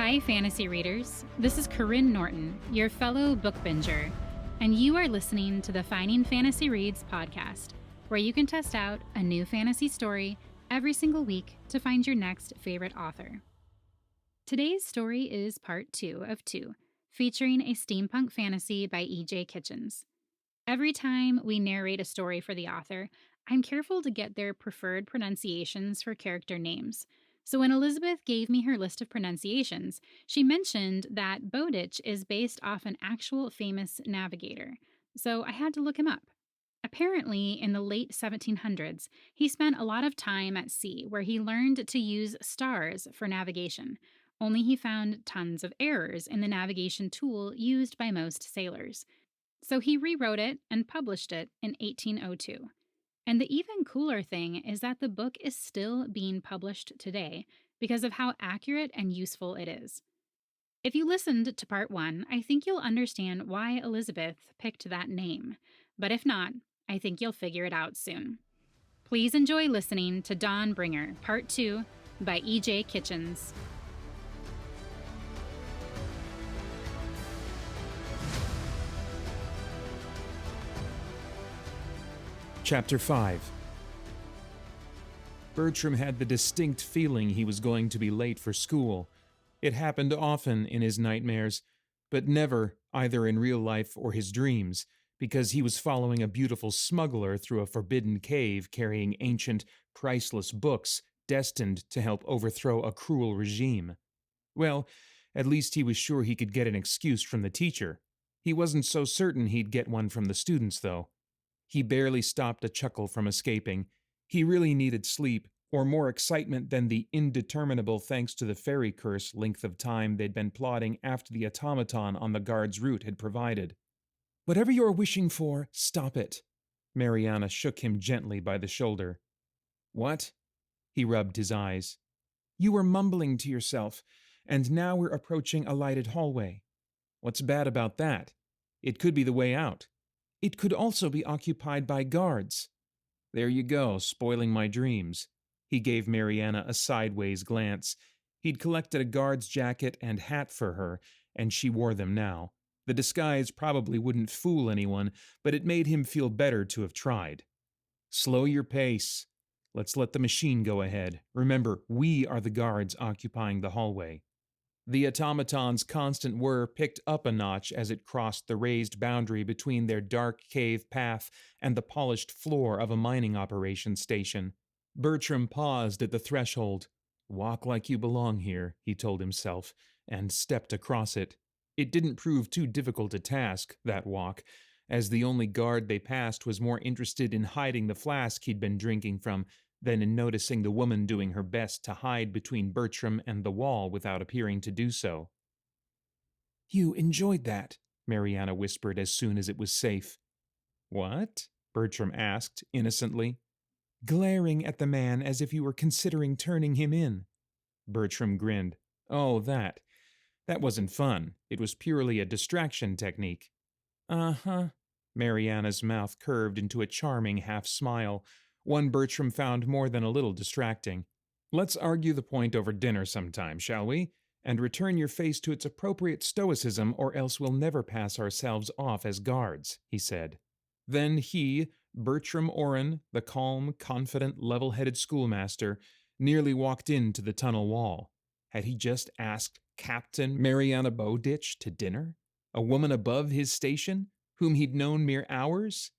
Hi, fantasy readers. This is Karyne Norton, your fellow book binger, and you are listening to the Finding Fantasy Reads podcast, where you can test out a new fantasy story every single week to find your next favorite author. Today's story is part 2 of 2, featuring a steampunk fantasy by E.J. Kitchens. Every time we narrate a story for the author, I'm careful to get their preferred pronunciations for character names. So when Elizabeth gave me her list of pronunciations, she mentioned that Bowditch is based off an actual famous navigator. So I had to look him up. Apparently, in the late 1700s, he spent a lot of time at sea where he learned to use stars for navigation. Only he found tons of errors in the navigation tool used by most sailors. So he rewrote it and published it in 1802. And the even cooler thing is that the book is still being published today because of how accurate and useful it is. If you listened to part 1, I think you'll understand why Elizabeth picked that name. But if not, I think you'll figure it out soon. Please enjoy listening to Dawnbringer, part 2 by E.J. Kitchens. Chapter 5. Bertram had the distinct feeling he was going to be late for school. It happened often in his nightmares, but never, either in real life or his dreams, because he was following a beautiful smuggler through a forbidden cave carrying ancient, priceless books destined to help overthrow a cruel regime. Well, at least he was sure he could get an excuse from the teacher. He wasn't so certain he'd get one from the students, though. He barely stopped a chuckle from escaping. He really needed sleep, or more excitement than the indeterminable thanks to the fairy curse length of time they'd been plotting after the automaton on the guard's route had provided. "Whatever you're wishing for, stop it." Mariana shook him gently by the shoulder. "What?" He rubbed his eyes. "You were mumbling to yourself, and now we're approaching a lighted hallway. What's bad about that? It could be the way out. It could also be occupied by guards." "There you go, spoiling my dreams." He gave Mariana a sideways glance. He'd collected a guard's jacket and hat for her, and she wore them now. The disguise probably wouldn't fool anyone, but it made him feel better to have tried. "Slow your pace. Let's let the machine go ahead. Remember, we are the guards occupying the hallway." The automaton's constant whir picked up a notch as it crossed the raised boundary between their dark cave path and the polished floor of a mining operations station. Bertram paused at the threshold. "Walk like you belong here," he told himself, and stepped across it. It didn't prove too difficult a task, that walk, as the only guard they passed was more interested in hiding the flask he'd been drinking from than in noticing the woman doing her best to hide between Bertram and the wall without appearing to do so. "You enjoyed that," Mariana whispered as soon as it was safe. "What?" Bertram asked, innocently. "Glaring at the man as if you were considering turning him in." Bertram grinned. "Oh, that. That wasn't fun. It was purely a distraction technique." "Uh-huh." Mariana's mouth curved into a charming half-smile, one Bertram found more than a little distracting. "Let's argue the point over dinner sometime, shall we? And return your face to its appropriate stoicism, or else we'll never pass ourselves off as guards," he said. Then he, Bertram Orrin, the calm, confident, level-headed schoolmaster, nearly walked into the tunnel wall. Had he just asked Captain Mariana Bowditch to dinner? A woman above his station, whom he'd known mere hours?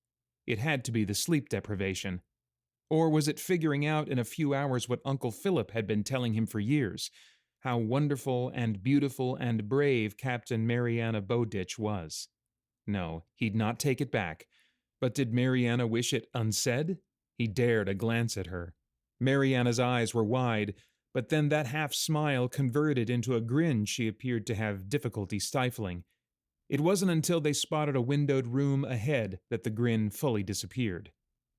It had to be the sleep deprivation. Or was it figuring out in a few hours what Uncle Philip had been telling him for years? How wonderful and beautiful and brave Captain Mariana Bowditch was. No, he'd not take it back. But did Mariana wish it unsaid? He dared a glance at her. Mariana's eyes were wide, but then that half-smile converted into a grin she appeared to have difficulty stifling. It wasn't until they spotted a windowed room ahead that the grin fully disappeared.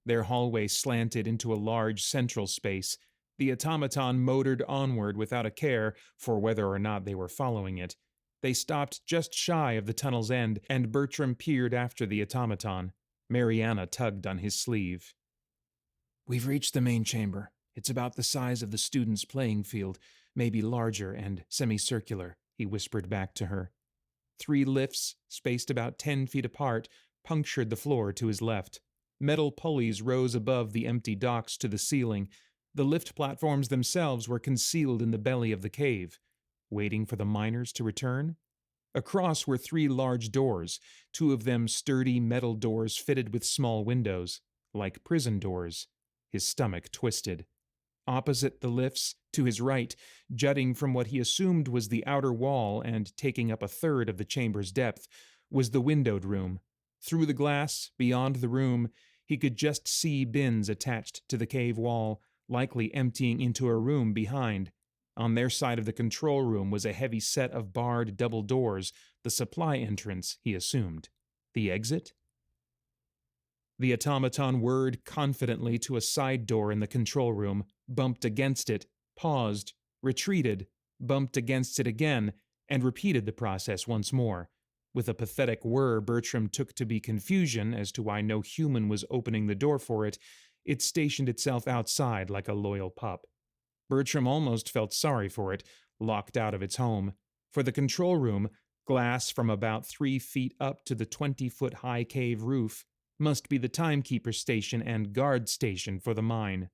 Their hallway slanted into a large central space. The automaton motored onward without a care for whether or not they were following it. They stopped just shy of the tunnel's end, and Bertram peered after the automaton. Mariana tugged on his sleeve. "We've reached the main chamber. It's about the size of the students' playing field, maybe larger and semicircular, he whispered back to her. 3 lifts, spaced about 10 feet apart, punctured the floor to his left. Metal pulleys rose above the empty docks to the ceiling. The lift platforms themselves were concealed in the belly of the cave. Waiting for the miners to return? Across were 3 large doors, 2 of them sturdy metal doors fitted with small windows, like prison doors. His stomach twisted. Opposite the lifts, to his right, jutting from what he assumed was the outer wall and taking up a third of the chamber's depth, was the windowed room. Through the glass, beyond the room, he could just see bins attached to the cave wall, likely emptying into a room behind. On their side of the control room was a heavy set of barred double doors, the supply entrance, he assumed. The exit? The automaton whirred confidently to a side door in the control room, bumped against it, paused, retreated, bumped against it again, and repeated the process once more. With a pathetic whir Bertram took to be confusion as to why no human was opening the door for it, it stationed itself outside like a loyal pup. Bertram almost felt sorry for it, locked out of its home. For the control room, glass from about 3 feet up to the 20-foot-high cave roof, must be the timekeeper station and guard station for the mine.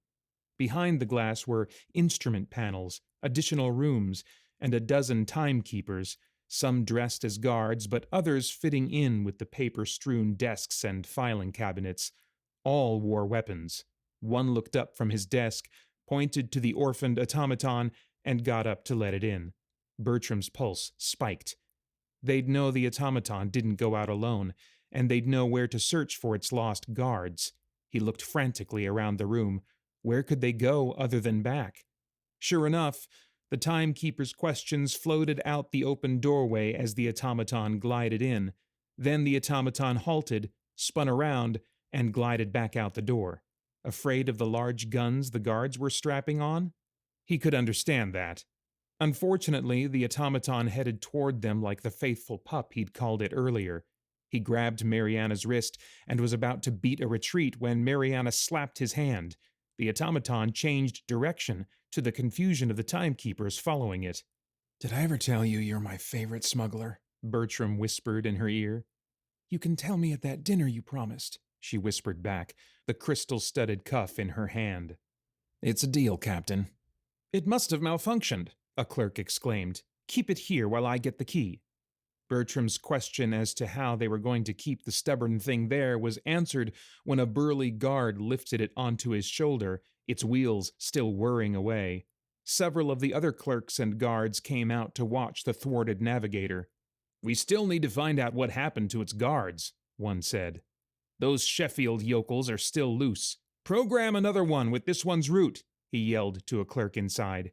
Behind the glass were instrument panels, additional rooms, and a dozen timekeepers, some dressed as guards, but others fitting in with the paper-strewn desks and filing cabinets. All wore weapons. One looked up from his desk, pointed to the orphaned automaton, and got up to let it in. Bertram's pulse spiked. They'd know the automaton didn't go out alone, and they'd know where to search for its lost guards. He looked frantically around the room. Where could they go other than back? Sure enough, the timekeeper's questions floated out the open doorway as the automaton glided in. Then the automaton halted, spun around, and glided back out the door. Afraid of the large guns the guards were strapping on? He could understand that. Unfortunately, the automaton headed toward them like the faithful pup he'd called it earlier. He grabbed Mariana's wrist and was about to beat a retreat when Mariana slapped his hand. The automaton changed direction, to the confusion of the timekeepers following it. "Did I ever tell you you're my favorite smuggler?" Bertram whispered in her ear. "You can tell me at that dinner you promised," she whispered back, the crystal-studded cuff in her hand. "It's a deal, Captain." "It must have malfunctioned," a clerk exclaimed. "Keep it here while I get the key." Bertram's question as to how they were going to keep the stubborn thing there was answered when a burly guard lifted it onto his shoulder, its wheels still whirring away. Several of the other clerks and guards came out to watch the thwarted navigator. "We still need to find out what happened to its guards," one said. "Those Sheffield yokels are still loose. Program another one with this one's route," he yelled to a clerk inside.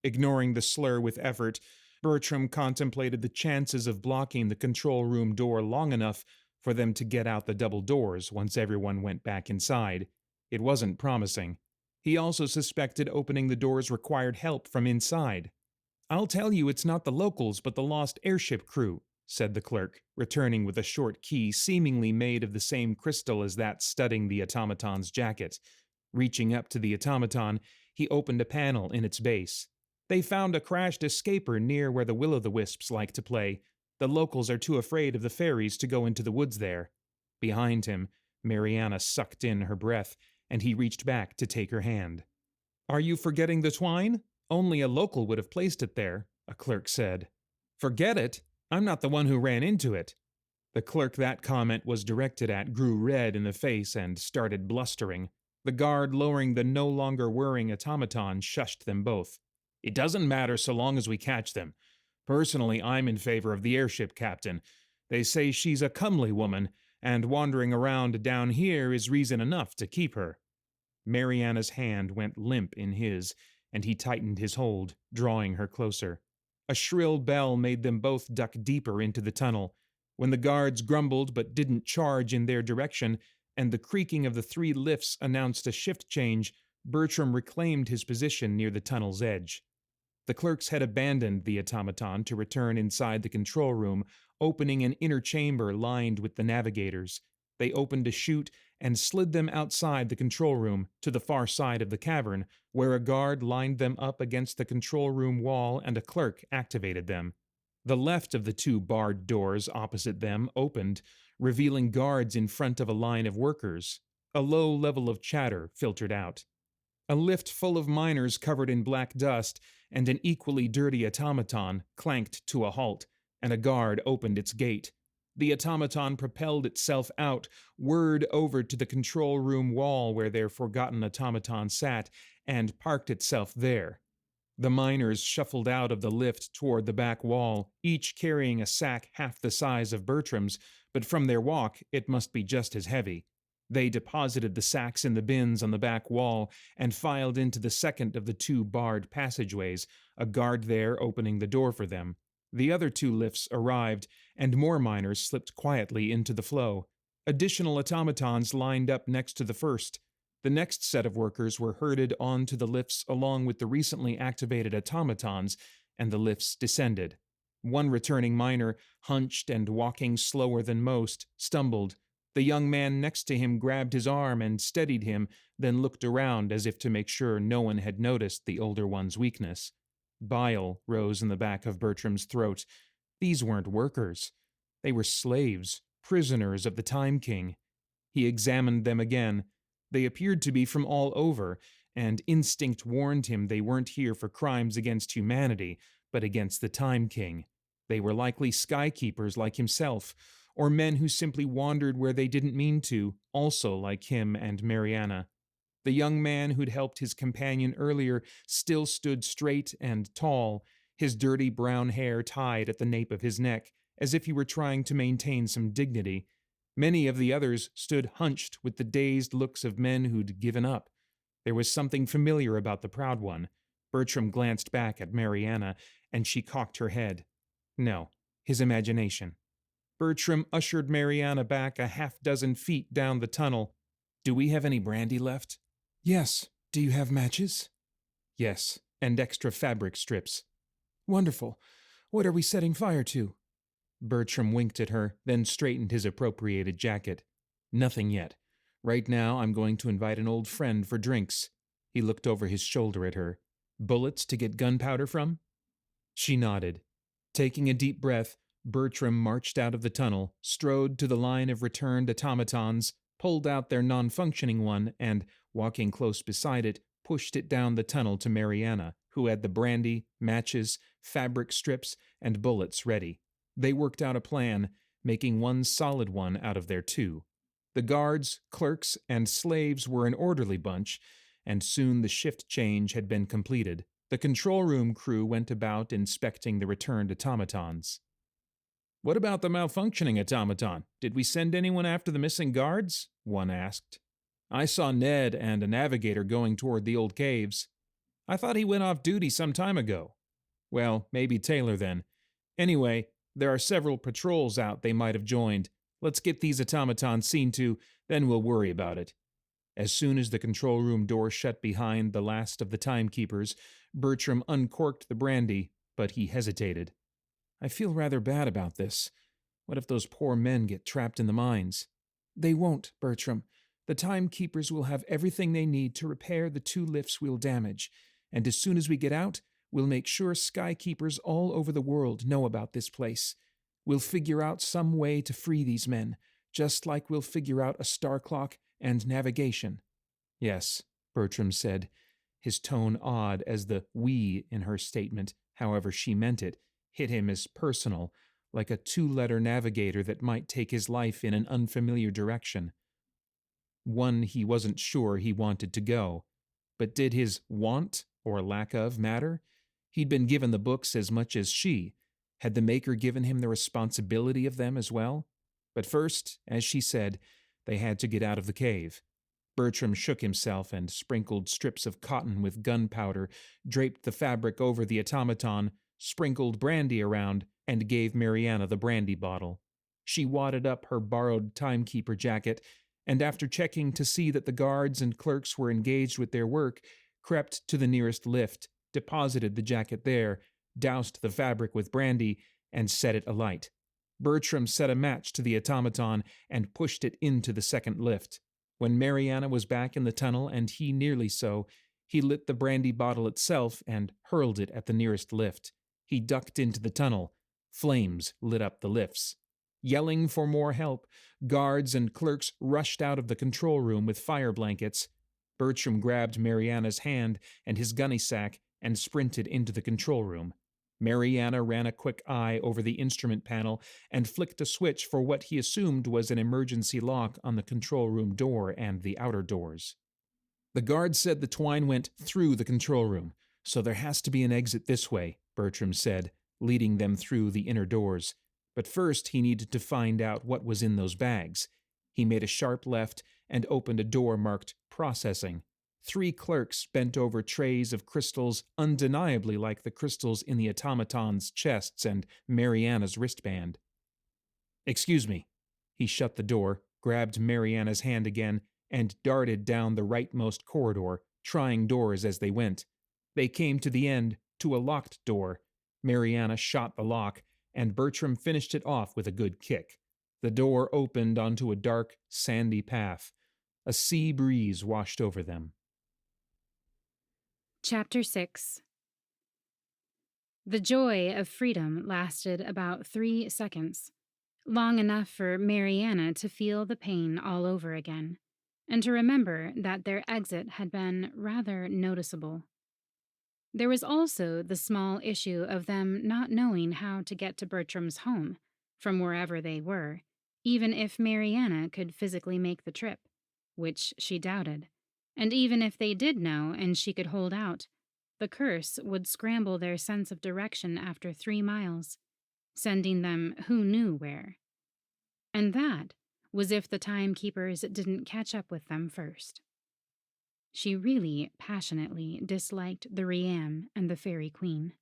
Ignoring the slur with effort, Bertram contemplated the chances of blocking the control room door long enough for them to get out the double doors once everyone went back inside. It wasn't promising. He also suspected opening the doors required help from inside. "I'll tell you it's not the locals but the lost airship crew," said the clerk, returning with a short key seemingly made of the same crystal as that studding the automaton's jacket. Reaching up to the automaton, he opened a panel in its base. "They found a crashed escaper near where the will-o'-the-wisps like to play. The locals are too afraid of the fairies to go into the woods there." Behind him, Mariana sucked in her breath, and he reached back to take her hand. "Are you forgetting the twine? Only a local would have placed it there," a clerk said. "Forget it? I'm not the one who ran into it." The clerk that comment was directed at grew red in the face and started blustering. The guard lowering the no longer whirring automaton shushed them both. "It doesn't matter so long as we catch them. Personally, I'm in favor of the airship captain. They say she's a comely woman, and wandering around down here is reason enough to keep her." Mariana's hand went limp in his, and he tightened his hold, drawing her closer. A shrill bell made them both duck deeper into the tunnel. When the guards grumbled but didn't charge in their direction, and the creaking of the 3 lifts announced a shift change, Bertram reclaimed his position near the tunnel's edge. The clerks had abandoned the automaton to return inside the control room, opening an inner chamber lined with the navigators. They opened a chute and slid them outside the control room to the far side of the cavern, where a guard lined them up against the control room wall and a clerk activated them. The left of the two barred doors opposite them opened, revealing guards in front of a line of workers. A low level of chatter filtered out. A lift full of miners covered in black dust and an equally dirty automaton clanked to a halt, and a guard opened its gate. The automaton propelled itself out, whirred over to the control room wall where their forgotten automaton sat, and parked itself there. The miners shuffled out of the lift toward the back wall, each carrying a sack half the size of Bertram's, but from their walk it must be just as heavy. They deposited the sacks in the bins on the back wall and filed into the second of the two barred passageways, a guard there opening the door for them. The other two lifts arrived, and more miners slipped quietly into the flow. Additional automatons lined up next to the first. The next set of workers were herded onto the lifts along with the recently activated automatons, and the lifts descended. One returning miner, hunched and walking slower than most, stumbled. The young man next to him grabbed his arm and steadied him, then looked around as if to make sure no one had noticed the older one's weakness. Bile rose in the back of Bertram's throat. These weren't workers. They were slaves, prisoners of the Time King. He examined them again. They appeared to be from all over, and instinct warned him they weren't here for crimes against humanity, but against the Time King. They were likely skykeepers like himself, or men who simply wandered where they didn't mean to, also like him and Mariana. The young man who'd helped his companion earlier still stood straight and tall, his dirty brown hair tied at the nape of his neck, as if he were trying to maintain some dignity. Many of the others stood hunched with the dazed looks of men who'd given up. There was something familiar about the proud one. Bertram glanced back at Mariana, and she cocked her head. No, his imagination. Bertram ushered Mariana back a half-dozen feet down the tunnel. "Do we have any brandy left?" "Yes. Do you have matches?" "Yes, and extra fabric strips." "Wonderful. What are we setting fire to?" Bertram winked at her, then straightened his appropriated jacket. "Nothing yet. Right now I'm going to invite an old friend for drinks." He looked over his shoulder at her. "Bullets to get gunpowder from?" She nodded. Taking a deep breath, Bertram marched out of the tunnel, strode to the line of returned automatons, pulled out their non-functioning one, and, walking close beside it, pushed it down the tunnel to Mariana, who had the brandy, matches, fabric strips, and bullets ready. They worked out a plan, making one solid one out of their two. The guards, clerks, and slaves were an orderly bunch, and soon the shift change had been completed. The control room crew went about inspecting the returned automatons. "What about the malfunctioning automaton? Did we send anyone after the missing guards?" one asked. "I saw Ned and a navigator going toward the old caves." "I thought he went off duty some time ago." "Well, maybe Taylor then. Anyway, there are several patrols out they might have joined. Let's get these automatons seen to, then we'll worry about it." As soon as the control room door shut behind the last of the timekeepers, Bertram uncorked the brandy, but he hesitated. "I feel rather bad about this. What if those poor men get trapped in the mines?" "They won't, Bertram. The timekeepers will have everything they need to repair the two lifts we'll damage, and as soon as we get out, we'll make sure skykeepers all over the world know about this place. We'll figure out some way to free these men, just like we'll figure out a star clock and navigation." "Yes," Bertram said, his tone odd as the "we" in her statement, however she meant it, hit him as personal, like a two-letter navigator that might take his life in an unfamiliar direction. One he wasn't sure he wanted to go. But did his want, or lack of, matter? He'd been given the books as much as she. Had the Maker given him the responsibility of them as well? But first, as she said, they had to get out of the cave. Bertram shook himself and sprinkled strips of cotton with gunpowder, draped the fabric over the automaton, sprinkled brandy around, and gave Mariana the brandy bottle. She wadded up her borrowed timekeeper jacket, and after checking to see that the guards and clerks were engaged with their work, crept to the nearest lift, deposited the jacket there, doused the fabric with brandy, and set it alight. Bertram set a match to the automaton and pushed it into the second lift. When Mariana was back in the tunnel, and he nearly so, he lit the brandy bottle itself and hurled it at the nearest lift. He ducked into the tunnel. Flames lit up the lifts. Yelling for more help, guards and clerks rushed out of the control room with fire blankets. Bertram grabbed Mariana's hand and his gunny sack and sprinted into the control room. Mariana ran a quick eye over the instrument panel and flicked a switch for what he assumed was an emergency lock on the control room door and the outer doors. The guard said the twine went through the control room, so there has to be an exit this way, Bertram said, leading them through the inner doors. But first he needed to find out what was in those bags. He made a sharp left and opened a door marked Processing. 3 clerks bent over trays of crystals undeniably like the crystals in the automaton's chests and Mariana's wristband. "Excuse me." He shut the door, grabbed Mariana's hand again, and darted down the rightmost corridor, trying doors as they went. They came to the end, to a locked door. Mariana shot the lock, and Bertram finished it off with a good kick. The door opened onto a dark, sandy path. A sea breeze washed over them. Chapter 6. The joy of freedom lasted about 3 seconds, long enough for Mariana to feel the pain all over again, and to remember that their exit had been rather noticeable. There was also the small issue of them not knowing how to get to Bertram's home, from wherever they were, even if Mariana could physically make the trip, which she doubted. And even if they did know and she could hold out, the curse would scramble their sense of direction after 3 miles, sending them who knew where. And that was if the timekeepers didn't catch up with them first. She really passionately disliked the Riam and the Fairy Queen.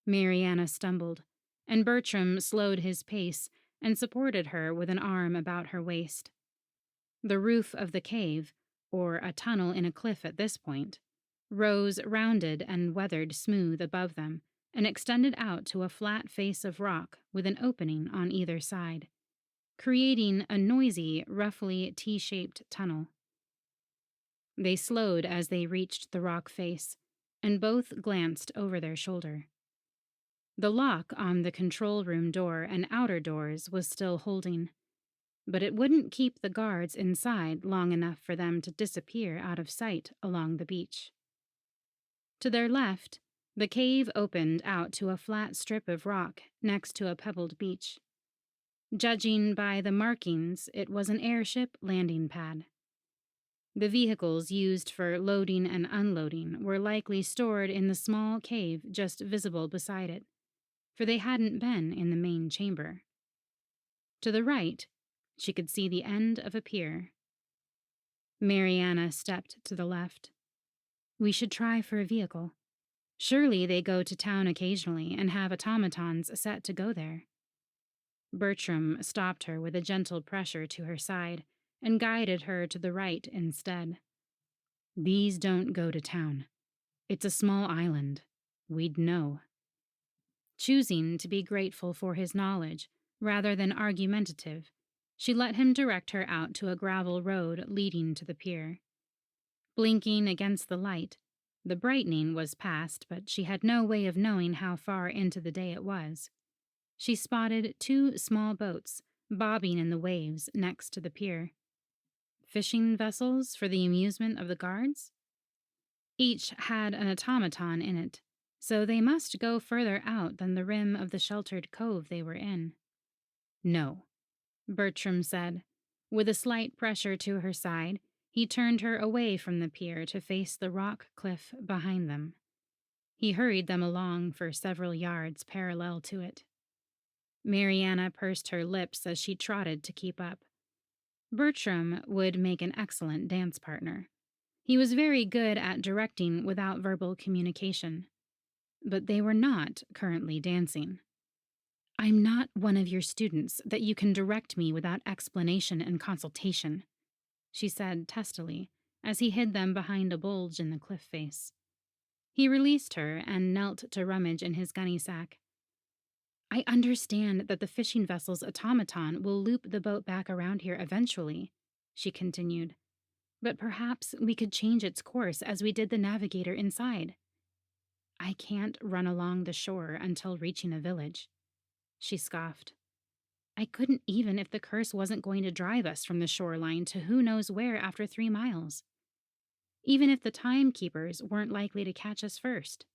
Mariana stumbled, and Bertram slowed his pace and supported her with an arm about her waist. The roof of the cave, or a tunnel in a cliff at this point, rose rounded and weathered smooth above them and extended out to a flat face of rock with an opening on either side, creating a noisy, roughly T-shaped tunnel. They slowed as they reached the rock face, and both glanced over their shoulder. The lock on the control room door and outer doors was still holding, but it wouldn't keep the guards inside long enough for them to disappear out of sight along the beach. To their left, the cave opened out to a flat strip of rock next to a pebbled beach. Judging by the markings, it was an airship landing pad. The vehicles used for loading and unloading were likely stored in the small cave just visible beside it, for they hadn't been in the main chamber. To the right, she could see the end of a pier. Mariana stepped to the left. "We should try for a vehicle. Surely they go to town occasionally and have automatons set to go there." Bertram stopped her with a gentle pressure to her side and guided her to the right instead. "These don't go to town. It's a small island. We'd know." Choosing to be grateful for his knowledge rather than argumentative, she let him direct her out to a gravel road leading to the pier. Blinking against the light, the brightening was past, but she had no way of knowing how far into the day it was. She spotted 2 small boats bobbing in the waves next to the pier. Fishing vessels for the amusement of the guards? Each had an automaton in it, so they must go further out than the rim of the sheltered cove they were in. "No," Bertram said. With a slight pressure to her side, he turned her away from the pier to face the rock cliff behind them. He hurried them along for several yards parallel to it. Mariana pursed her lips as she trotted to keep up. Bertram would make an excellent dance partner. He was very good at directing without verbal communication. But they were not currently dancing. "I'm not one of your students that you can direct me without explanation and consultation," she said testily, as he hid them behind a bulge in the cliff face. He released her and knelt to rummage in his gunny sack. "I understand that the fishing vessel's automaton will loop the boat back around here eventually," she continued. But perhaps we could change its course as we did the navigator inside. I can't run along the shore until reaching a village, she scoffed. I couldn't even if the curse wasn't going to drive us from the shoreline to who knows where after 3 miles. Even if the timekeepers weren't likely to catch us first.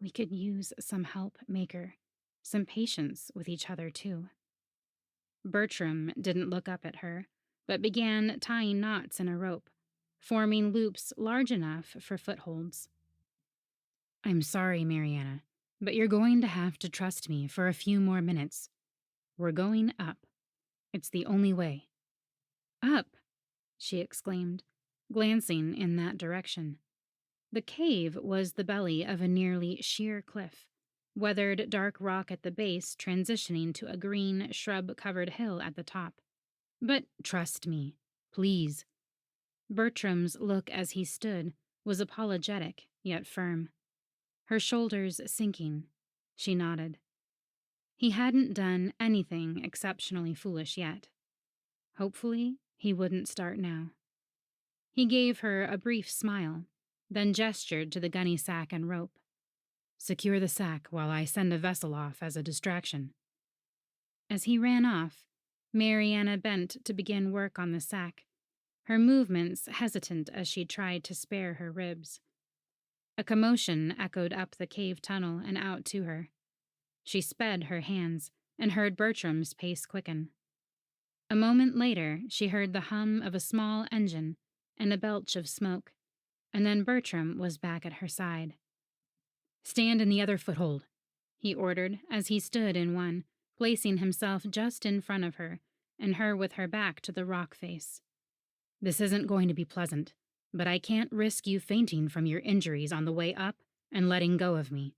We could use some help, Maker. Some patience with each other, too. Bertram didn't look up at her, but began tying knots in a rope, forming loops large enough for footholds. I'm sorry, Mariana, but you're going to have to trust me for a few more minutes. We're going up. It's the only way. Up, she exclaimed, glancing in that direction. The cave was the belly of a nearly sheer cliff, weathered dark rock at the base transitioning to a green, shrub-covered hill at the top. But trust me, please. Bertram's look as he stood was apologetic, yet firm. Her shoulders sinking, she nodded. He hadn't done anything exceptionally foolish yet. Hopefully, he wouldn't start now. He gave her a brief smile, then gestured to the gunny sack and rope. Secure the sack while I send a vessel off as a distraction. As he ran off, Mariana bent to begin work on the sack, her movements hesitant as she tried to spare her ribs. A commotion echoed up the cave tunnel and out to her. She sped her hands and heard Bertram's pace quicken. A moment later, she heard the hum of a small engine and a belch of smoke, and then Bertram was back at her side. Stand in the other foothold, he ordered as he stood in one, placing himself just in front of her, and her with her back to the rock face. This isn't going to be pleasant, but I can't risk you fainting from your injuries on the way up and letting go of me.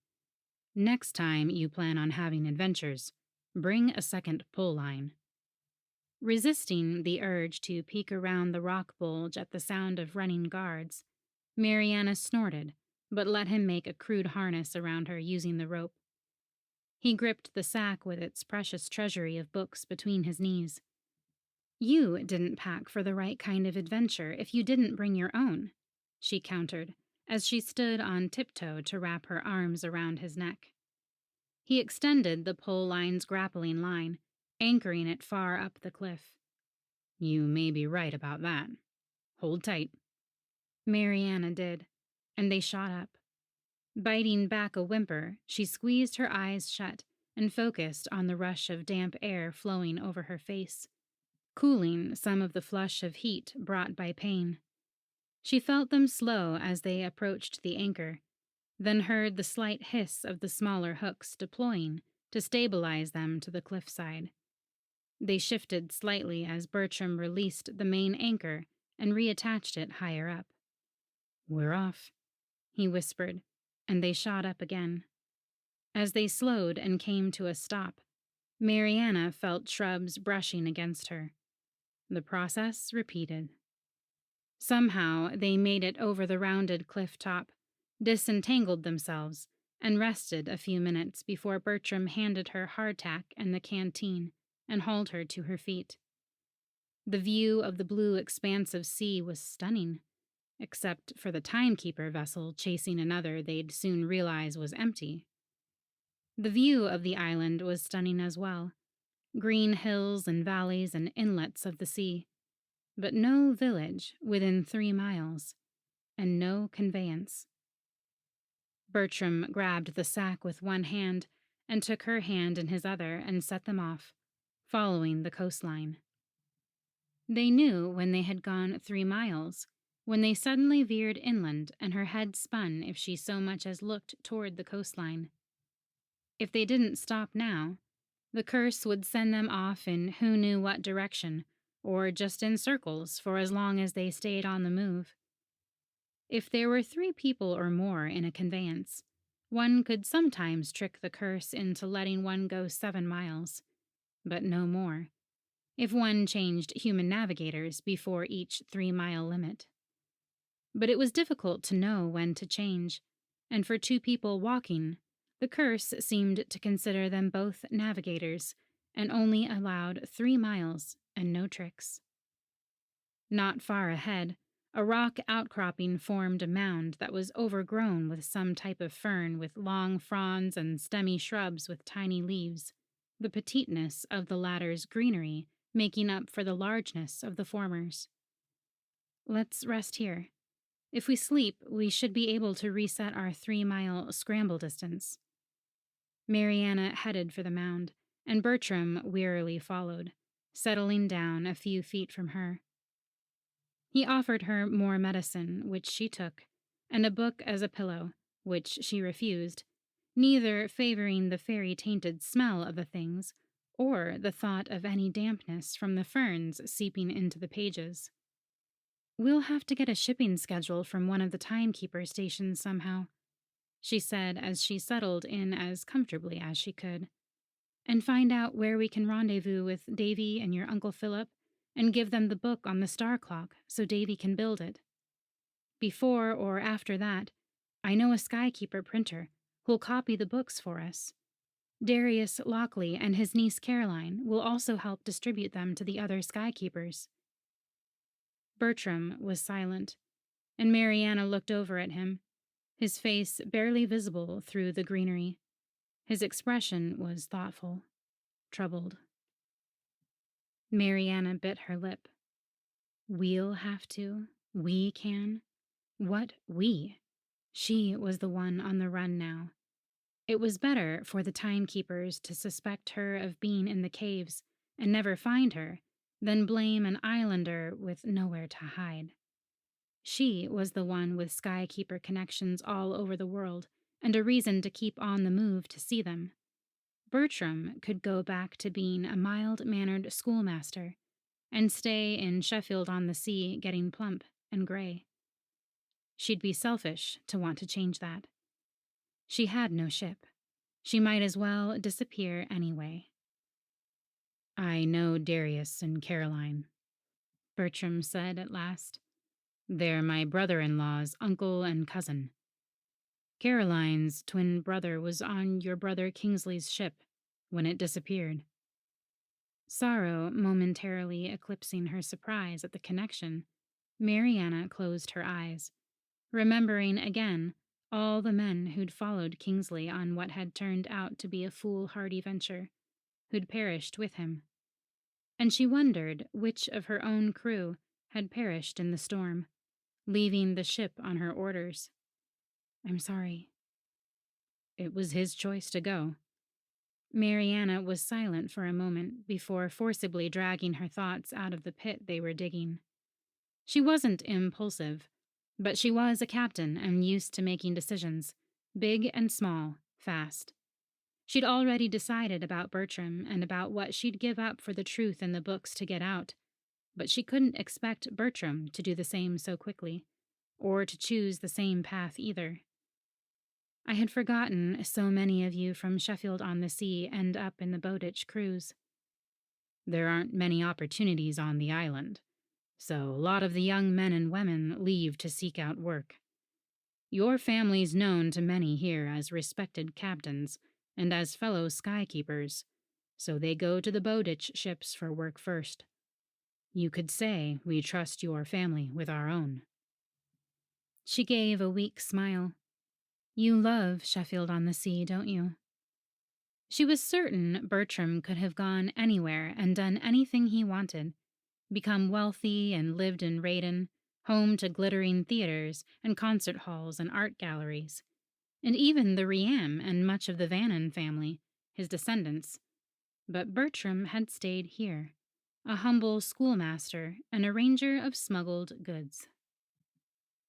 Next time you plan on having adventures, bring a second pull line. Resisting the urge to peek around the rock bulge at the sound of running guards, Mariana snorted, but let him make a crude harness around her using the rope. He gripped the sack with its precious treasury of books between his knees. You didn't pack for the right kind of adventure if you didn't bring your own, she countered, as she stood on tiptoe to wrap her arms around his neck. He extended the pole line's grappling line, anchoring it far up the cliff. You may be right about that. Hold tight. Mariana did, and they shot up. Biting back a whimper, she squeezed her eyes shut and focused on the rush of damp air flowing over her face, cooling some of the flush of heat brought by pain. She felt them slow as they approached the anchor, then heard the slight hiss of the smaller hooks deploying to stabilize them to the cliffside. They shifted slightly as Bertram released the main anchor and reattached it higher up. We're off, he whispered, and they shot up again. As they slowed and came to a stop, Mariana felt shrubs brushing against her. The process repeated. Somehow they made it over the rounded cliff top, disentangled themselves, and rested a few minutes before Bertram handed her hardtack and the canteen and hauled her to her feet. The view of the blue expanse of sea was stunning, except for the timekeeper vessel chasing another they'd soon realize was empty. The view of the island was stunning as well, green hills and valleys and inlets of the sea, but no village within 3 miles, and no conveyance. Bertram grabbed the sack with one hand and took her hand in his other and set them off, following the coastline. They knew when they had gone 3 miles, when they suddenly veered inland and her head spun if she so much as looked toward the coastline. If they didn't stop now, the curse would send them off in who knew what direction, or just in circles for as long as they stayed on the move. If there were 3 people or more in a conveyance, one could sometimes trick the curse into letting one go 7 miles, but no more, if one changed human navigators before each 3-mile limit. But it was difficult to know when to change, and for 2 people walking, the curse seemed to consider them both navigators and only allowed 3 miles and no tricks. Not far ahead, a rock outcropping formed a mound that was overgrown with some type of fern with long fronds and stemmy shrubs with tiny leaves, the petiteness of the latter's greenery making up for the largeness of the former's. Let's rest here. If we sleep, we should be able to reset our 3-mile scramble distance. Mariana headed for the mound, and Bertram wearily followed, settling down a few feet from her. He offered her more medicine, which she took, and a book as a pillow, which she refused, neither favoring the fairy-tainted smell of the things or the thought of any dampness from the ferns seeping into the pages. We'll have to get a shipping schedule from one of the timekeeper stations somehow, she said as she settled in as comfortably as she could, and find out where we can rendezvous with Davy and your Uncle Philip and give them the book on the star clock so Davy can build it. Before or after that, I know a skykeeper printer who'll copy the books for us. Darius Lockley and his niece Karyne will also help distribute them to the other skykeepers. Bertram was silent, and Mariana looked over at him, his face barely visible through the greenery. His expression was thoughtful, troubled. Mariana bit her lip. We'll have to. We can. What we? She was the one on the run now. It was better for the timekeepers to suspect her of being in the caves and never find her than blame an islander with nowhere to hide. She was the one with skykeeper connections all over the world and a reason to keep on the move to see them. Bertram could go back to being a mild-mannered schoolmaster and stay in Sheffield-on-the-Sea getting plump and gray. She'd be selfish to want to change that. She had no ship. She might as well disappear anyway. I know Darius and Karyne, Bertram said at last. They're my brother-in-law's uncle and cousin. Karyne's twin brother was on your brother Kingsley's ship when it disappeared. Sorrow momentarily eclipsing her surprise at the connection, Mariana closed her eyes, remembering again all the men who'd followed Kingsley on what had turned out to be a foolhardy venture, who'd perished with him. And she wondered which of her own crew had perished in the storm, leaving the ship on her orders. I'm sorry. It was his choice to go. Mariana was silent for a moment before forcibly dragging her thoughts out of the pit they were digging. She wasn't impulsive, but she was a captain and used to making decisions, big and small, fast. She'd already decided about Bertram and about what she'd give up for the truth in the books to get out, but she couldn't expect Bertram to do the same so quickly, or to choose the same path either. I had forgotten so many of you from Sheffield-on-the-Sea end up in the Bowditch cruise. There aren't many opportunities on the island, so a lot of the young men and women leave to seek out work. Your family's known to many here as respected captains and as fellow skykeepers, so they go to the Bowditch ships for work first. You could say we trust your family with our own. She gave a weak smile. You love Sheffield-on-the-Sea, don't you? She was certain Bertram could have gone anywhere and done anything he wanted, become wealthy and lived in Raiden, home to glittering theaters and concert halls and art galleries, and even the Riam and much of the Vannon family, his descendants. But Bertram had stayed here, a humble schoolmaster and a ranger of smuggled goods.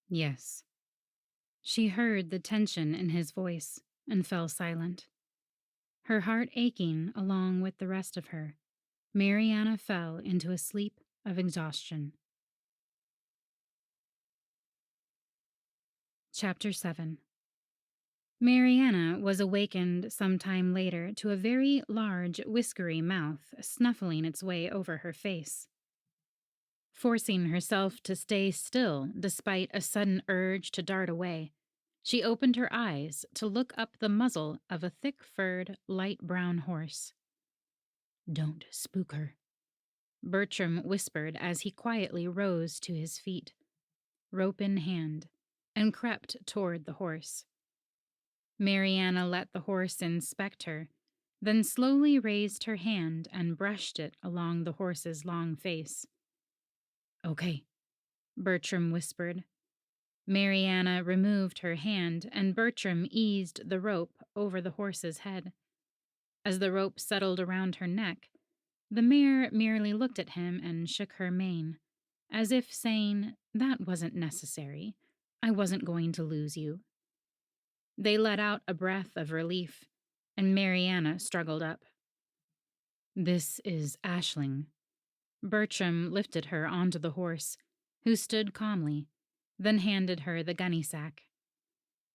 Yes. She heard the tension in his voice and fell silent. Her heart aching along with the rest of her, Mariana fell into a sleep of exhaustion. Chapter 7. Mariana was awakened some time later to a very large, whiskery mouth snuffling its way over her face. Forcing herself to stay still despite a sudden urge to dart away, she opened her eyes to look up the muzzle of a thick-furred, light brown horse. Don't spook her, Bertram whispered as he quietly rose to his feet, rope in hand, and crept toward the horse. Mariana let the horse inspect her, then slowly raised her hand and brushed it along the horse's long face. "Okay," Bertram whispered. Mariana removed her hand, and Bertram eased the rope over the horse's head. As the rope settled around her neck, the mare merely looked at him and shook her mane, as if saying, "That wasn't necessary. I wasn't going to lose you." They let out a breath of relief, and Mariana struggled up. "This is Aisling." Bertram lifted her onto the horse, who stood calmly, then handed her the gunny sack.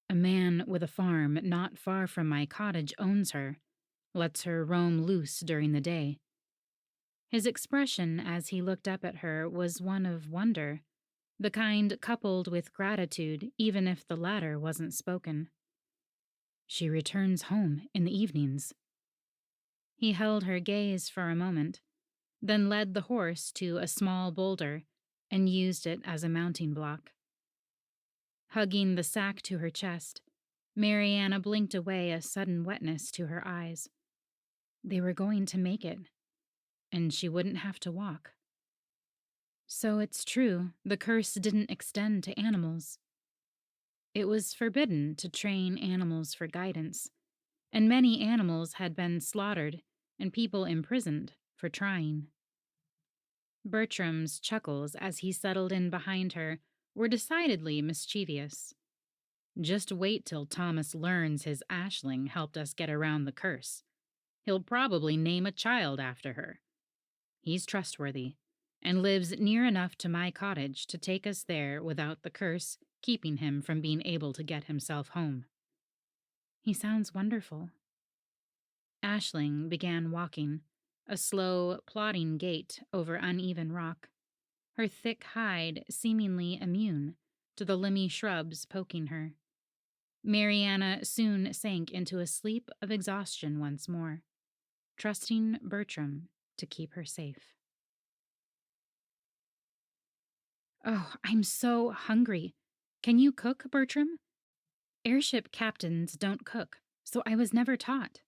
"A man with a farm not far from my cottage owns her, lets her roam loose during the day." His expression as he looked up at her was one of wonder, the kind coupled with gratitude even if the latter wasn't spoken. "She returns home in the evenings." He held her gaze for a moment, then led the horse to a small boulder and used it as a mounting block. Hugging the sack to her chest, Mariana blinked away a sudden wetness to her eyes. They were going to make it, and she wouldn't have to walk. So it's true, the curse didn't extend to animals. It was forbidden to train animals for guidance, and many animals had been slaughtered and people imprisoned for trying. Bertram's chuckles as he settled in behind her were decidedly mischievous. "Just wait till Thomas learns his Aisling helped us get around the curse. He'll probably name a child after her. He's trustworthy, and lives near enough to my cottage to take us there without the curse keeping him from being able to get himself home." "He sounds wonderful." Aisling began walking, a slow, plodding gait over uneven rock, her thick hide seemingly immune to the limby shrubs poking her. Mariana soon sank into a sleep of exhaustion once more, trusting Bertram to keep her safe. "Oh, I'm so hungry. Can you cook, Bertram?" "Airship captains don't cook, so I was never taught."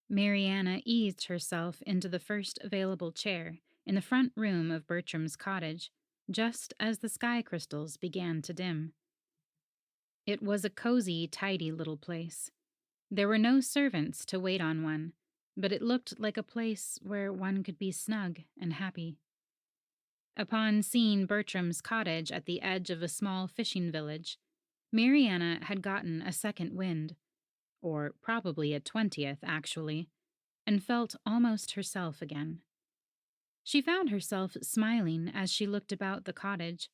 Mariana eased herself into the first available chair in the front room of Bertram's cottage, just as the sky crystals began to dim. It was a cozy, tidy little place. There were no servants to wait on one, but it looked like a place where one could be snug and happy. Upon seeing Bertram's cottage at the edge of a small fishing village, Mariana had gotten a second wind, or probably a 20th, actually, and felt almost herself again. She found herself smiling as she looked about the cottage,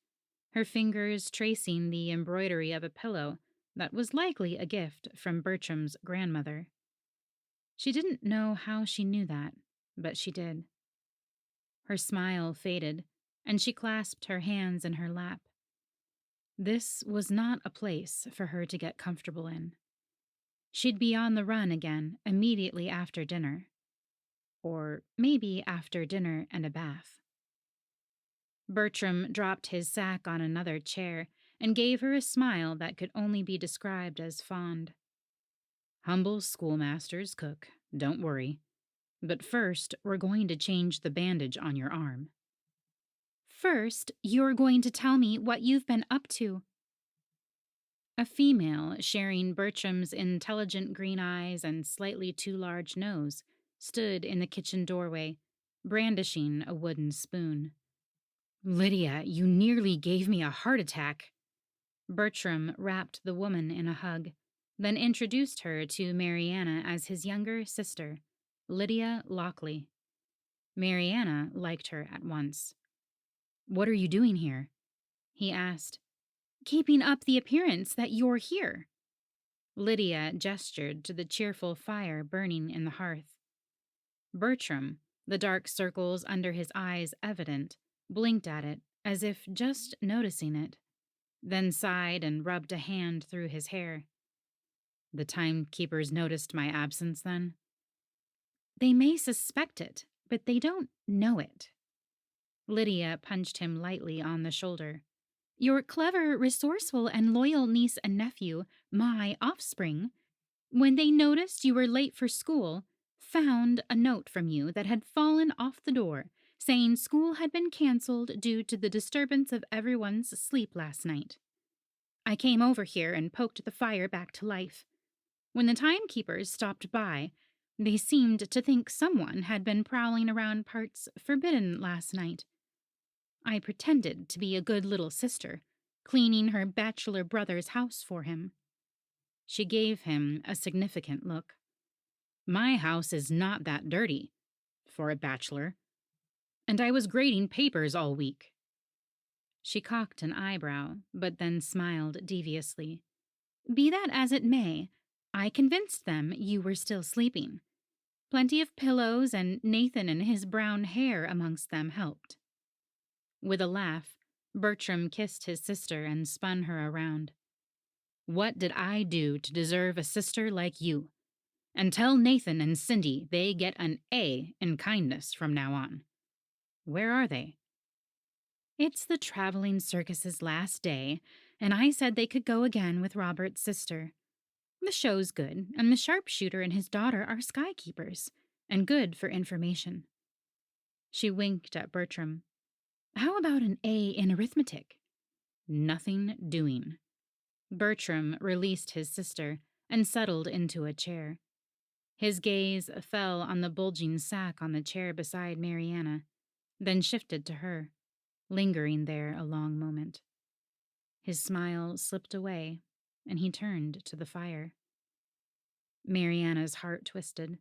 her fingers tracing the embroidery of a pillow that was likely a gift from Bertram's grandmother. She didn't know how she knew that, but she did. Her smile faded, and she clasped her hands in her lap. This was not a place for her to get comfortable in. She'd be on the run again immediately after dinner. Or maybe after dinner and a bath. Bertram dropped his sack on another chair and gave her a smile that could only be described as fond. "Humble schoolmaster's cook, don't worry. But first, we're going to change the bandage on your arm." "First, you're going to tell me what you've been up to." A female, sharing Bertram's intelligent green eyes and slightly too large nose, stood in the kitchen doorway, brandishing a wooden spoon. "Lydia, you nearly gave me a heart attack." Bertram wrapped the woman in a hug, then introduced her to Mariana as his younger sister, Lydia Lockley. Mariana liked her at once. "What are you doing here?" he asked. "Keeping up the appearance that you're here." Lydia gestured to the cheerful fire burning in the hearth. Bertram, the dark circles under his eyes evident, blinked at it as if just noticing it, then sighed and rubbed a hand through his hair. "The timekeepers noticed my absence, then?" "They may suspect it, but they don't know it." Lydia punched him lightly on the shoulder. Your clever, resourceful, and loyal niece and nephew, my offspring, when they noticed you were late for school, found a note from you that had fallen off the door, saying school had been canceled due to the disturbance of everyone's sleep last night. I came over here and poked the fire back to life. When the timekeepers stopped by, they seemed to think someone had been prowling around parts forbidden last night. I pretended to be a good little sister, cleaning her bachelor brother's house for him. She gave him a significant look. My house is not that dirty, for a bachelor, and I was grading papers all week. She cocked an eyebrow, but then smiled deviously. Be that as it may, I convinced them you were still sleeping. Plenty of pillows and Nathan and his brown hair amongst them helped. With a laugh, Bertram kissed his sister and spun her around. What did I do to deserve a sister like you? And tell Nathan and Cindy they get an A in kindness from now on. Where are they? It's the traveling circus's last day, and I said they could go again with Robert's sister. The show's good, and the sharpshooter and his daughter are skykeepers, and good for information. She winked at Bertram. How about an A in arithmetic? Nothing doing. Bertram released his sister and settled into a chair. His gaze fell on the bulging sack on the chair beside Mariana, then shifted to her, lingering there a long moment. His smile slipped away, and he turned to the fire. Mariana's heart twisted.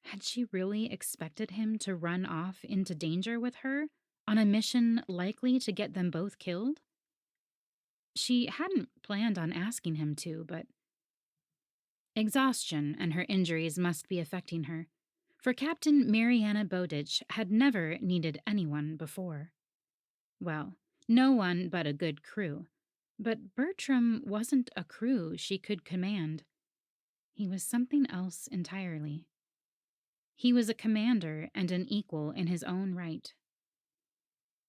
Had she really expected him to run off into danger with her, on a mission likely to get them both killed? She hadn't planned on asking him to, but exhaustion and her injuries must be affecting her, for Captain Mariana Bowditch had never needed anyone before. Well, no one but a good crew, but Bertram wasn't a crew she could command. He was something else entirely. He was a commander and an equal in his own right.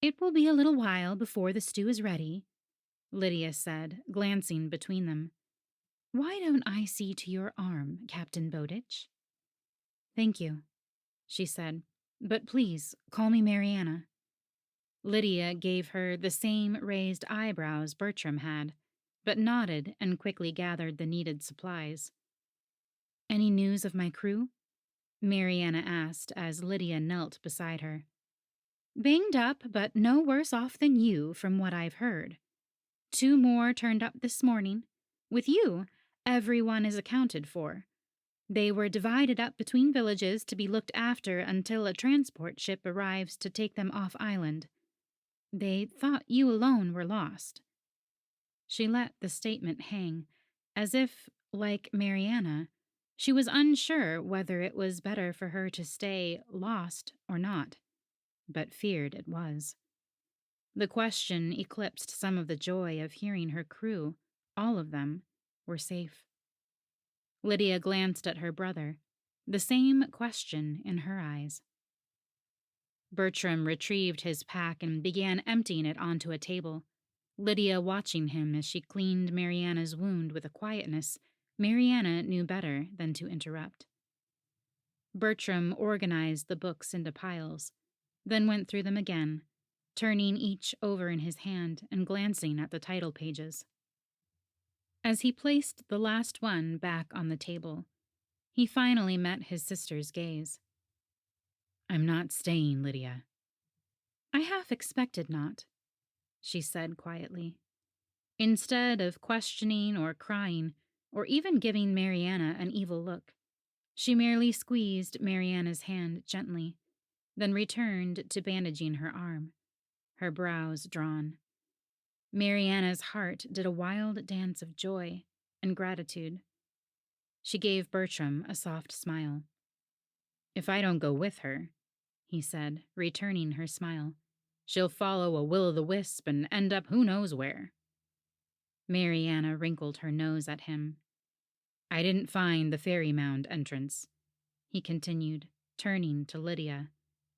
It will be a little while before the stew is ready, Lydia said, glancing between them. Why don't I see to your arm, Captain Bowditch? Thank you, she said, but please call me Mariana. Lydia gave her the same raised eyebrows Bertram had, but nodded and quickly gathered the needed supplies. Any news of my crew? Mariana asked as Lydia knelt beside her. Banged up, but no worse off than you, from what I've heard. 2 more turned up this morning. With you, everyone is accounted for. They were divided up between villages to be looked after until a transport ship arrives to take them off island. They thought you alone were lost. She let the statement hang, as if, like Mariana, she was unsure whether it was better for her to stay lost or not, but feared it was. The question eclipsed some of the joy of hearing her crew, all of them, were safe. Lydia glanced at her brother, the same question in her eyes. Bertram retrieved his pack and began emptying it onto a table, Lydia watching him as she cleaned Mariana's wound with a quietness Mariana knew better than to interrupt. Bertram organized the books into piles, then went through them again, turning each over in his hand and glancing at the title pages. As he placed the last one back on the table, he finally met his sister's gaze. I'm not staying, Lydia. I half expected not, she said quietly. Instead of questioning or crying, or even giving Mariana an evil look, she merely squeezed Mariana's hand gently, then returned to bandaging her arm, her brows drawn. Mariana's heart did a wild dance of joy and gratitude. She gave Bertram a soft smile. If I don't go with her, he said, returning her smile, she'll follow a will-o'-the-wisp and end up who knows where. Mariana wrinkled her nose at him. I didn't find the fairy mound entrance, he continued, turning to Lydia,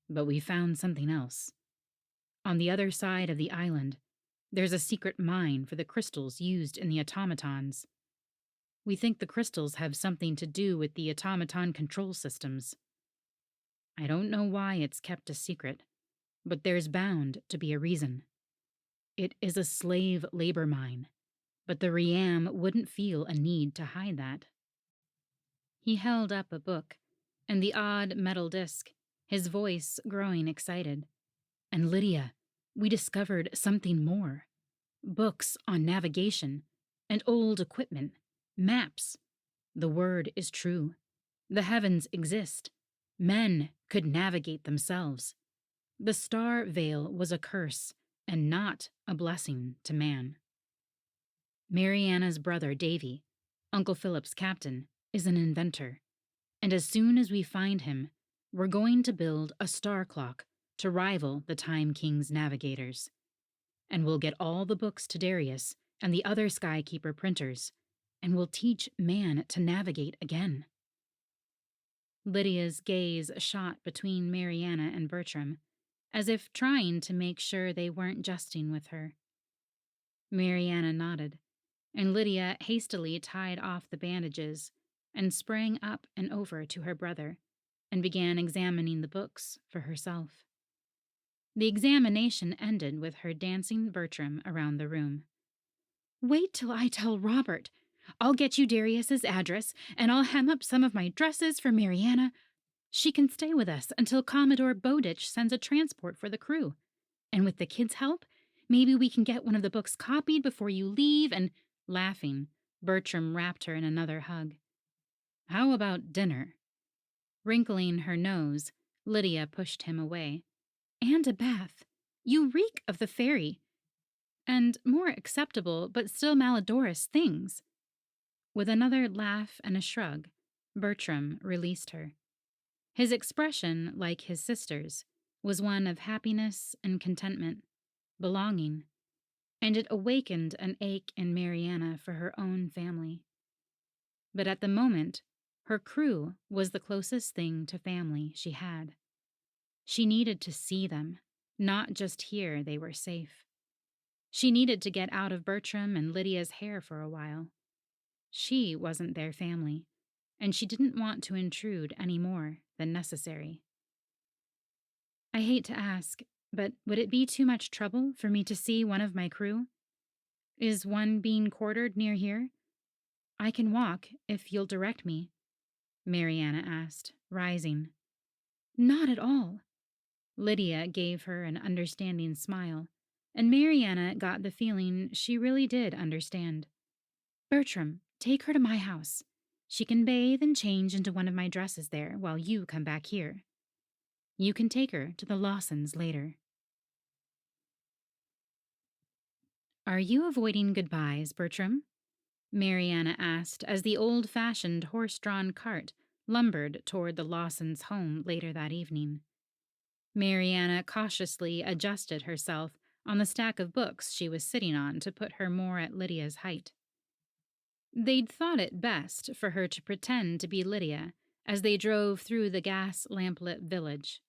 but we found something else. On the other side of the island, there's a secret mine for the crystals used in the automatons. We think the crystals have something to do with the automaton control systems. I don't know why it's kept a secret, but there's bound to be a reason. It is a slave labor mine, but the Riam wouldn't feel a need to hide that. He held up a book, and the odd metal disc, his voice growing excited. And Lydia, we discovered something more. Books on navigation, and old equipment, maps. The word is true. The heavens exist. Men could navigate themselves. The star veil was a curse and not a blessing to man. Mariana's brother, Davy, Uncle Philip's captain, is an inventor. And as soon as we find him, we're going to build a star clock to rival the Time King's navigators. And we'll get all the books to Darius and the other Skykeeper printers, and we'll teach man to navigate again. Lydia's gaze shot between Mariana and Bertram, as if trying to make sure they weren't jesting with her. Mariana nodded, and Lydia hastily tied off the bandages and sprang up and over to her brother and began examining the books for herself. The examination ended with her dancing Bertram around the room. "Wait till I tell Robert. I'll get you Darius's address, and I'll hem up some of my dresses for Mariana. She can stay with us until Commodore Bowditch sends a transport for the crew. And with the kids' help, maybe we can get one of the books copied before you leave," and, laughing, Bertram wrapped her in another hug. "How about dinner?" Wrinkling her nose, Lydia pushed him away. "And a bath. You reek of the fairy. And more acceptable, but still malodorous things." With another laugh and a shrug, Bertram released her. His expression, like his sister's, was one of happiness and contentment, belonging, and it awakened an ache in Mariana for her own family. But at the moment, her crew was the closest thing to family she had. She needed to see them, not just hear they were safe. She needed to get out of Bertram and Lydia's hair for a while. She wasn't their family, and she didn't want to intrude any more than necessary. "I hate to ask, but would it be too much trouble for me to see one of my crew? Is one being quartered near here? I can walk, if you'll direct me," Mariana asked, rising. "Not at all." Lydia gave her an understanding smile, and Mariana got the feeling she really did understand. "Bertram, take her to my house. She can bathe and change into one of my dresses there while you come back here. You can take her to the Lawsons later." "Are you avoiding goodbyes, Bertram?" Mariana asked as the old-fashioned horse-drawn cart lumbered toward the Lawsons' home later that evening. Mariana cautiously adjusted herself on the stack of books she was sitting on to put her more at Lydia's height. They'd thought it best for her to pretend to be Lydia as they drove through the gas-lamplit village.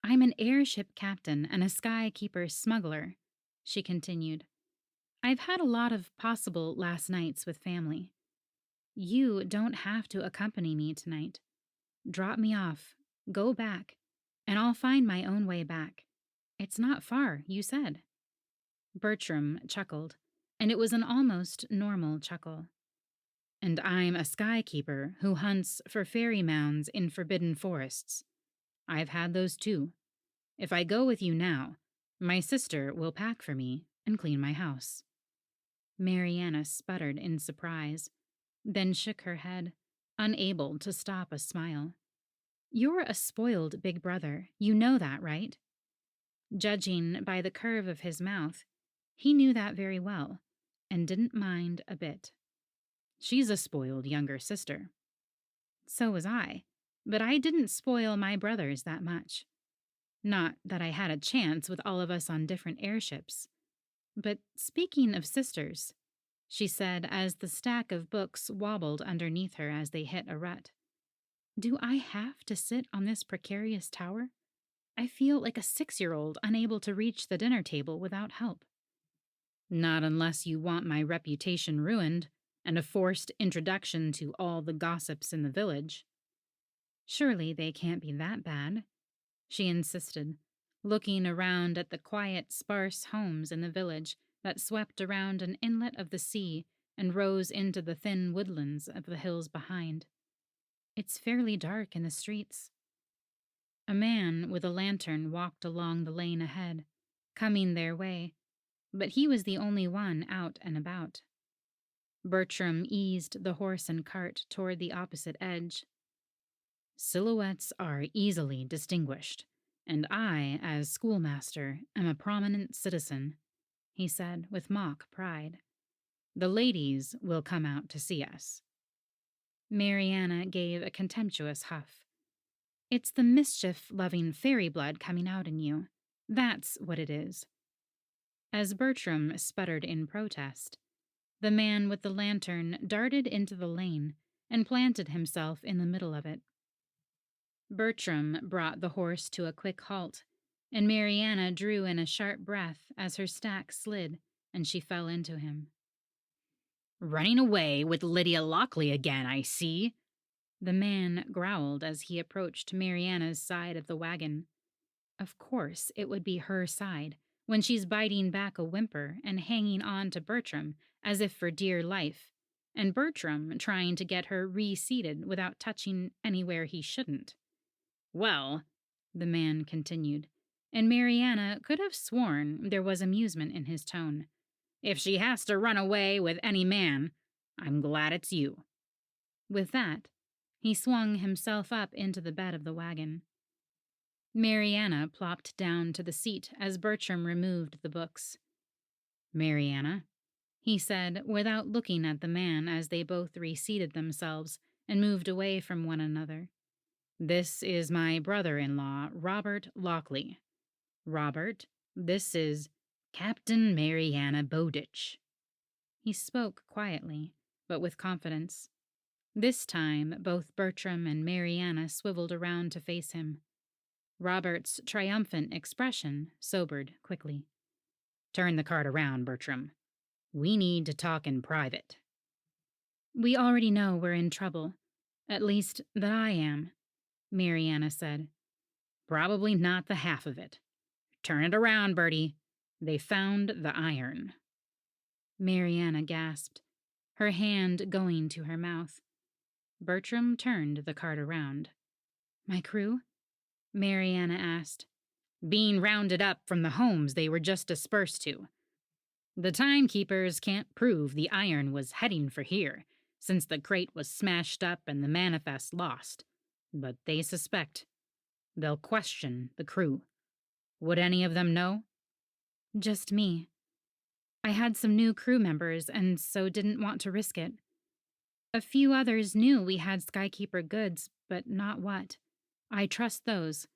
"I'm an airship captain and a Skykeeper smuggler," she continued. "I've had a lot of possible last nights with family. You don't have to accompany me tonight. Drop me off, go back, and I'll find my own way back. It's not far, you said." Bertram chuckled, and it was an almost normal chuckle. "And I'm a Skykeeper who hunts for fairy mounds in forbidden forests. I've had those too. If I go with you now, my sister will pack for me and clean my house." Mariana sputtered in surprise, then shook her head, unable to stop a smile. "You're a spoiled big brother. You know that, right?" Judging by the curve of his mouth, he knew that very well, and didn't mind a bit. "She's a spoiled younger sister." "So was I, but I didn't spoil my brothers that much. Not that I had a chance with all of us on different airships. But speaking of sisters," she said as the stack of books wobbled underneath her as they hit a rut, "do I have to sit on this precarious tower? I feel like a 6-year-old unable to reach the dinner table without help. Not unless you want my reputation ruined and a forced introduction to all the gossips in the village. Surely they can't be that bad, she insisted, looking around at the quiet, sparse homes in the village that swept around an inlet of the sea and rose into the thin woodlands of the hills behind. It's fairly dark in the streets. A man with a lantern walked along the lane ahead, coming their way, but he was the only one out and about. Bertram eased the horse and cart toward the opposite edge. Silhouettes are easily distinguished, and I, as schoolmaster, am a prominent citizen, he said with mock pride. The ladies will come out to see us. Mariana gave a contemptuous huff. It's the mischief-loving fairy blood coming out in you. That's what it is. As Bertram sputtered in protest, the man with the lantern darted into the lane and planted himself in the middle of it. Bertram brought the horse to a quick halt, and Mariana drew in a sharp breath as her stack slid and she fell into him. "Running away with Lydia Lockley again, I see," the man growled as he approached Mariana's side of the wagon. Of course it would be her side, when she's biting back a whimper and hanging on to Bertram as if for dear life, and Bertram trying to get her reseated without touching anywhere he shouldn't. "Well," the man continued, and Mariana could have sworn there was amusement in his tone, "if she has to run away with any man, I'm glad it's you." With that, he swung himself up into the bed of the wagon. Mariana plopped down to the seat as Bertram removed the books. "Mariana," he said without looking at the man as they both reseated themselves and moved away from one another. "This is my brother-in-law, Robert Lockley. Robert, this is Captain Mariana Bowditch." He spoke quietly, but with confidence. This time, both Bertram and Mariana swiveled around to face him. Robert's triumphant expression sobered quickly. "Turn the cart around, Bertram. We need to talk in private." "We already know we're in trouble. At least, that I am," Mariana said. "Probably not the half of it. Turn it around, Bertie. They found the iron." Mariana gasped, her hand going to her mouth. Bertram turned the cart around. "My crew?" Mariana asked. "Being rounded up from the homes they were just dispersed to. The timekeepers can't prove the iron was heading for here, since the crate was smashed up and the manifest lost. But they suspect. They'll question the crew. Would any of them know?" "Just me. I had some new crew members and so didn't want to risk it. A few others knew we had Skykeeper goods, but not what. I trust those.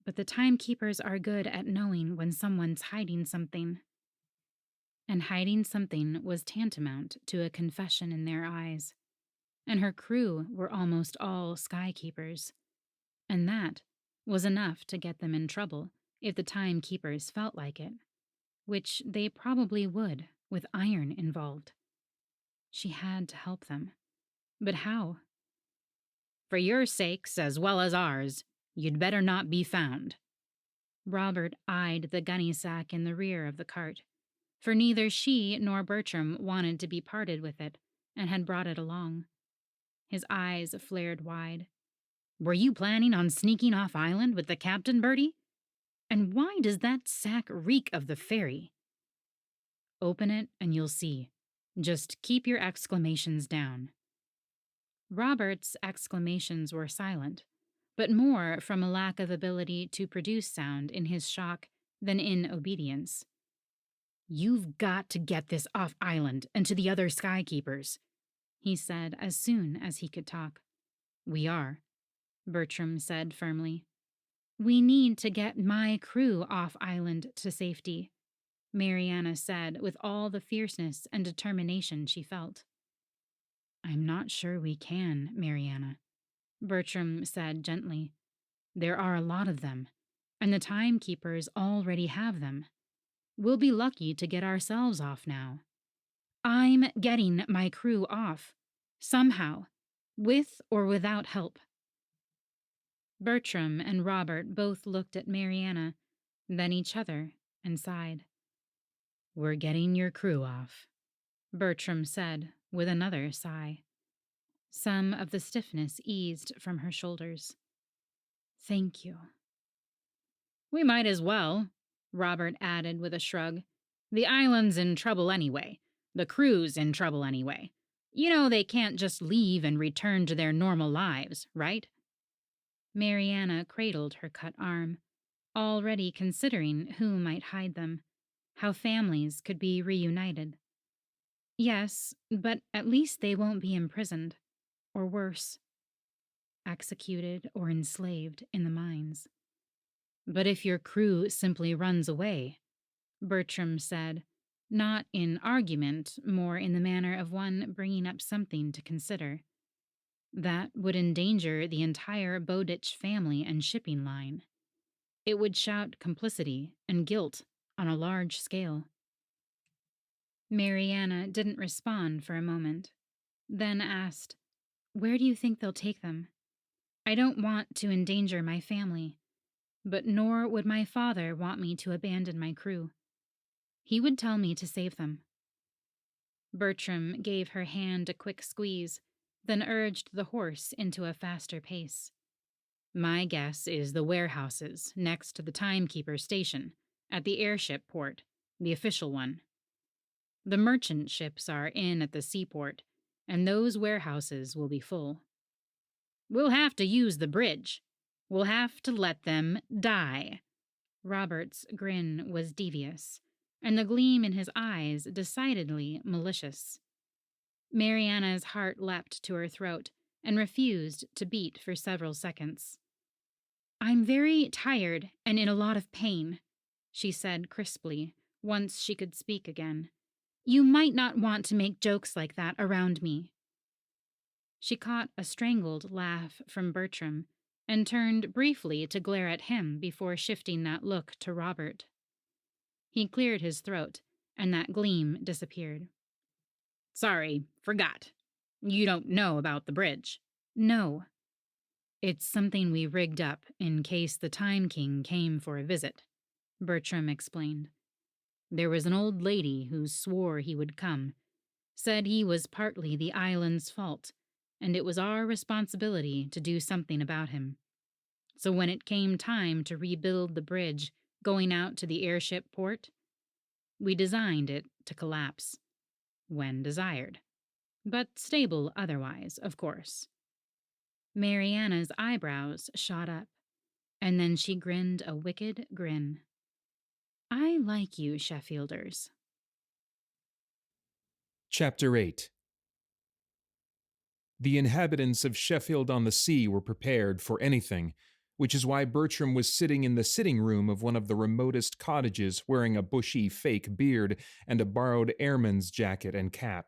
But the timekeepers are good at knowing when someone's hiding something." And hiding something was tantamount to a confession in their eyes. And her crew were almost all Skykeepers. And that was enough to get them in trouble if the timekeepers felt like it, which they probably would with iron involved. She had to help them. But how? "For your sakes as well as ours, you'd better not be found." Robert eyed the gunny sack in the rear of the cart, for neither she nor Bertram wanted to be parted with it, and had brought it along. His eyes flared wide. "Were you planning on sneaking off island with the captain, Bertie? And why does that sack reek of the ferry?" "Open it and you'll see. Just keep your exclamations down." Robert's exclamations were silent, but more from a lack of ability to produce sound in his shock than in obedience. "You've got to get this off island and to the other Skykeepers," he said as soon as he could talk. "We are," Bertram said firmly. "We need to get my crew off island to safety," Mariana said with all the fierceness and determination she felt. "I'm not sure we can, Mariana," Bertram said gently. "There are a lot of them, and the timekeepers already have them. We'll be lucky to get ourselves off now. I'm getting my crew off. Somehow. With or without help. Bertram and Robert both looked at Mariana, then each other, and sighed. We're getting your crew off, Bertram said with another sigh. Some of the stiffness eased from her shoulders. Thank you. We might as well, Robert added with a shrug. The island's in trouble anyway. The crew's in trouble anyway. You know they can't just leave and return to their normal lives, right? Mariana cradled her cut arm, already considering who might hide them, how families could be reunited. Yes, but at least they won't be imprisoned, or worse, executed or enslaved in the mines. But if your crew simply runs away, Bertram said, not in argument, more in the manner of one bringing up something to consider. That would endanger the entire Bowditch family and shipping line. It would shout complicity and guilt on a large scale. Mariana didn't respond for a moment, then asked, Where do you think they'll take them? I don't want to endanger my family, but nor would my father want me to abandon my crew. He would tell me to save them. Bertram gave her hand a quick squeeze, then urged the horse into a faster pace. My guess is the warehouses next to the timekeeper station, at the airship port, the official one. The merchant ships are in at the seaport, and those warehouses will be full. We'll have to use the bridge. We'll have to let them die. Robert's grin was devious, and the gleam in his eyes decidedly malicious. Mariana's heart leapt to her throat and refused to beat for several seconds. I'm very tired and in a lot of pain, she said crisply, once she could speak again. You might not want to make jokes like that around me. She caught a strangled laugh from Bertram and turned briefly to glare at him before shifting that look to Robert. He cleared his throat, and that gleam disappeared. Sorry, forgot. You don't know about the bridge. No. It's something we rigged up in case the Time King came for a visit, Bertram explained. There was an old lady who swore he would come, said he was partly the island's fault, and it was our responsibility to do something about him. So when it came time to rebuild the bridge going out to the airship port, we designed it to collapse, when desired, but stable otherwise, of course. Mariana's eyebrows shot up, and then she grinned a wicked grin. I like you, Sheffielders. Chapter 8. The inhabitants of Sheffield-on-the-Sea were prepared for anything, which is why Bertram was sitting in the sitting room of one of the remotest cottages wearing a bushy fake beard and a borrowed airman's jacket and cap,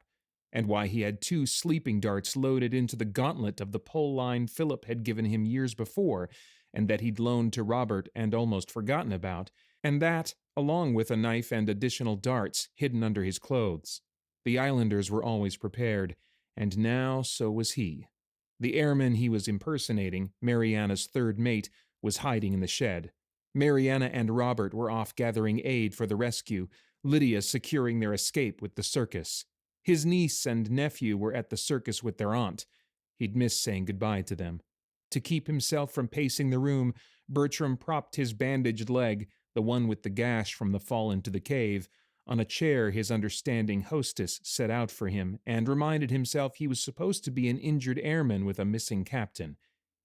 and why he had 2 sleeping darts loaded into the gauntlet of the pole line Philip had given him years before, and that he'd loaned to Robert and almost forgotten about, and that, along with a knife and additional darts hidden under his clothes. The islanders were always prepared, and now so was he. The airman he was impersonating, Mariana's third mate, was hiding in the shed. Mariana and Robert were off gathering aid for the rescue, Lydia securing their escape with the circus. His niece and nephew were at the circus with their aunt. He'd missed saying goodbye to them. To keep himself from pacing the room, Bertram propped his bandaged leg, the one with the gash from the fall into the cave, on a chair his understanding hostess set out for him, and reminded himself he was supposed to be an injured airman with a missing captain.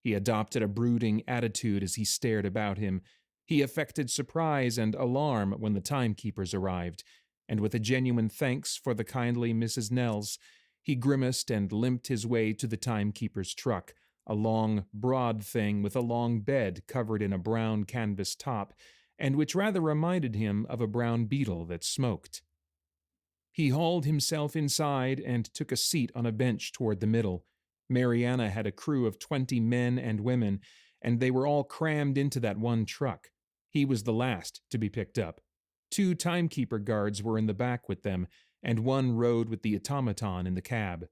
He adopted a brooding attitude as he stared about him. He affected surprise and alarm when the timekeepers arrived, and with a genuine thanks for the kindly Mrs. Nells, he grimaced and limped his way to the timekeeper's truck, a long, broad thing with a long bed covered in a brown canvas top, and which rather reminded him of a brown beetle that smoked. He hauled himself inside and took a seat on a bench toward the middle. Mariana had a crew of 20 men and women, and they were all crammed into that one truck. He was the last to be picked up. 2 timekeeper guards were in the back with them, and one rode with the automaton in the cab.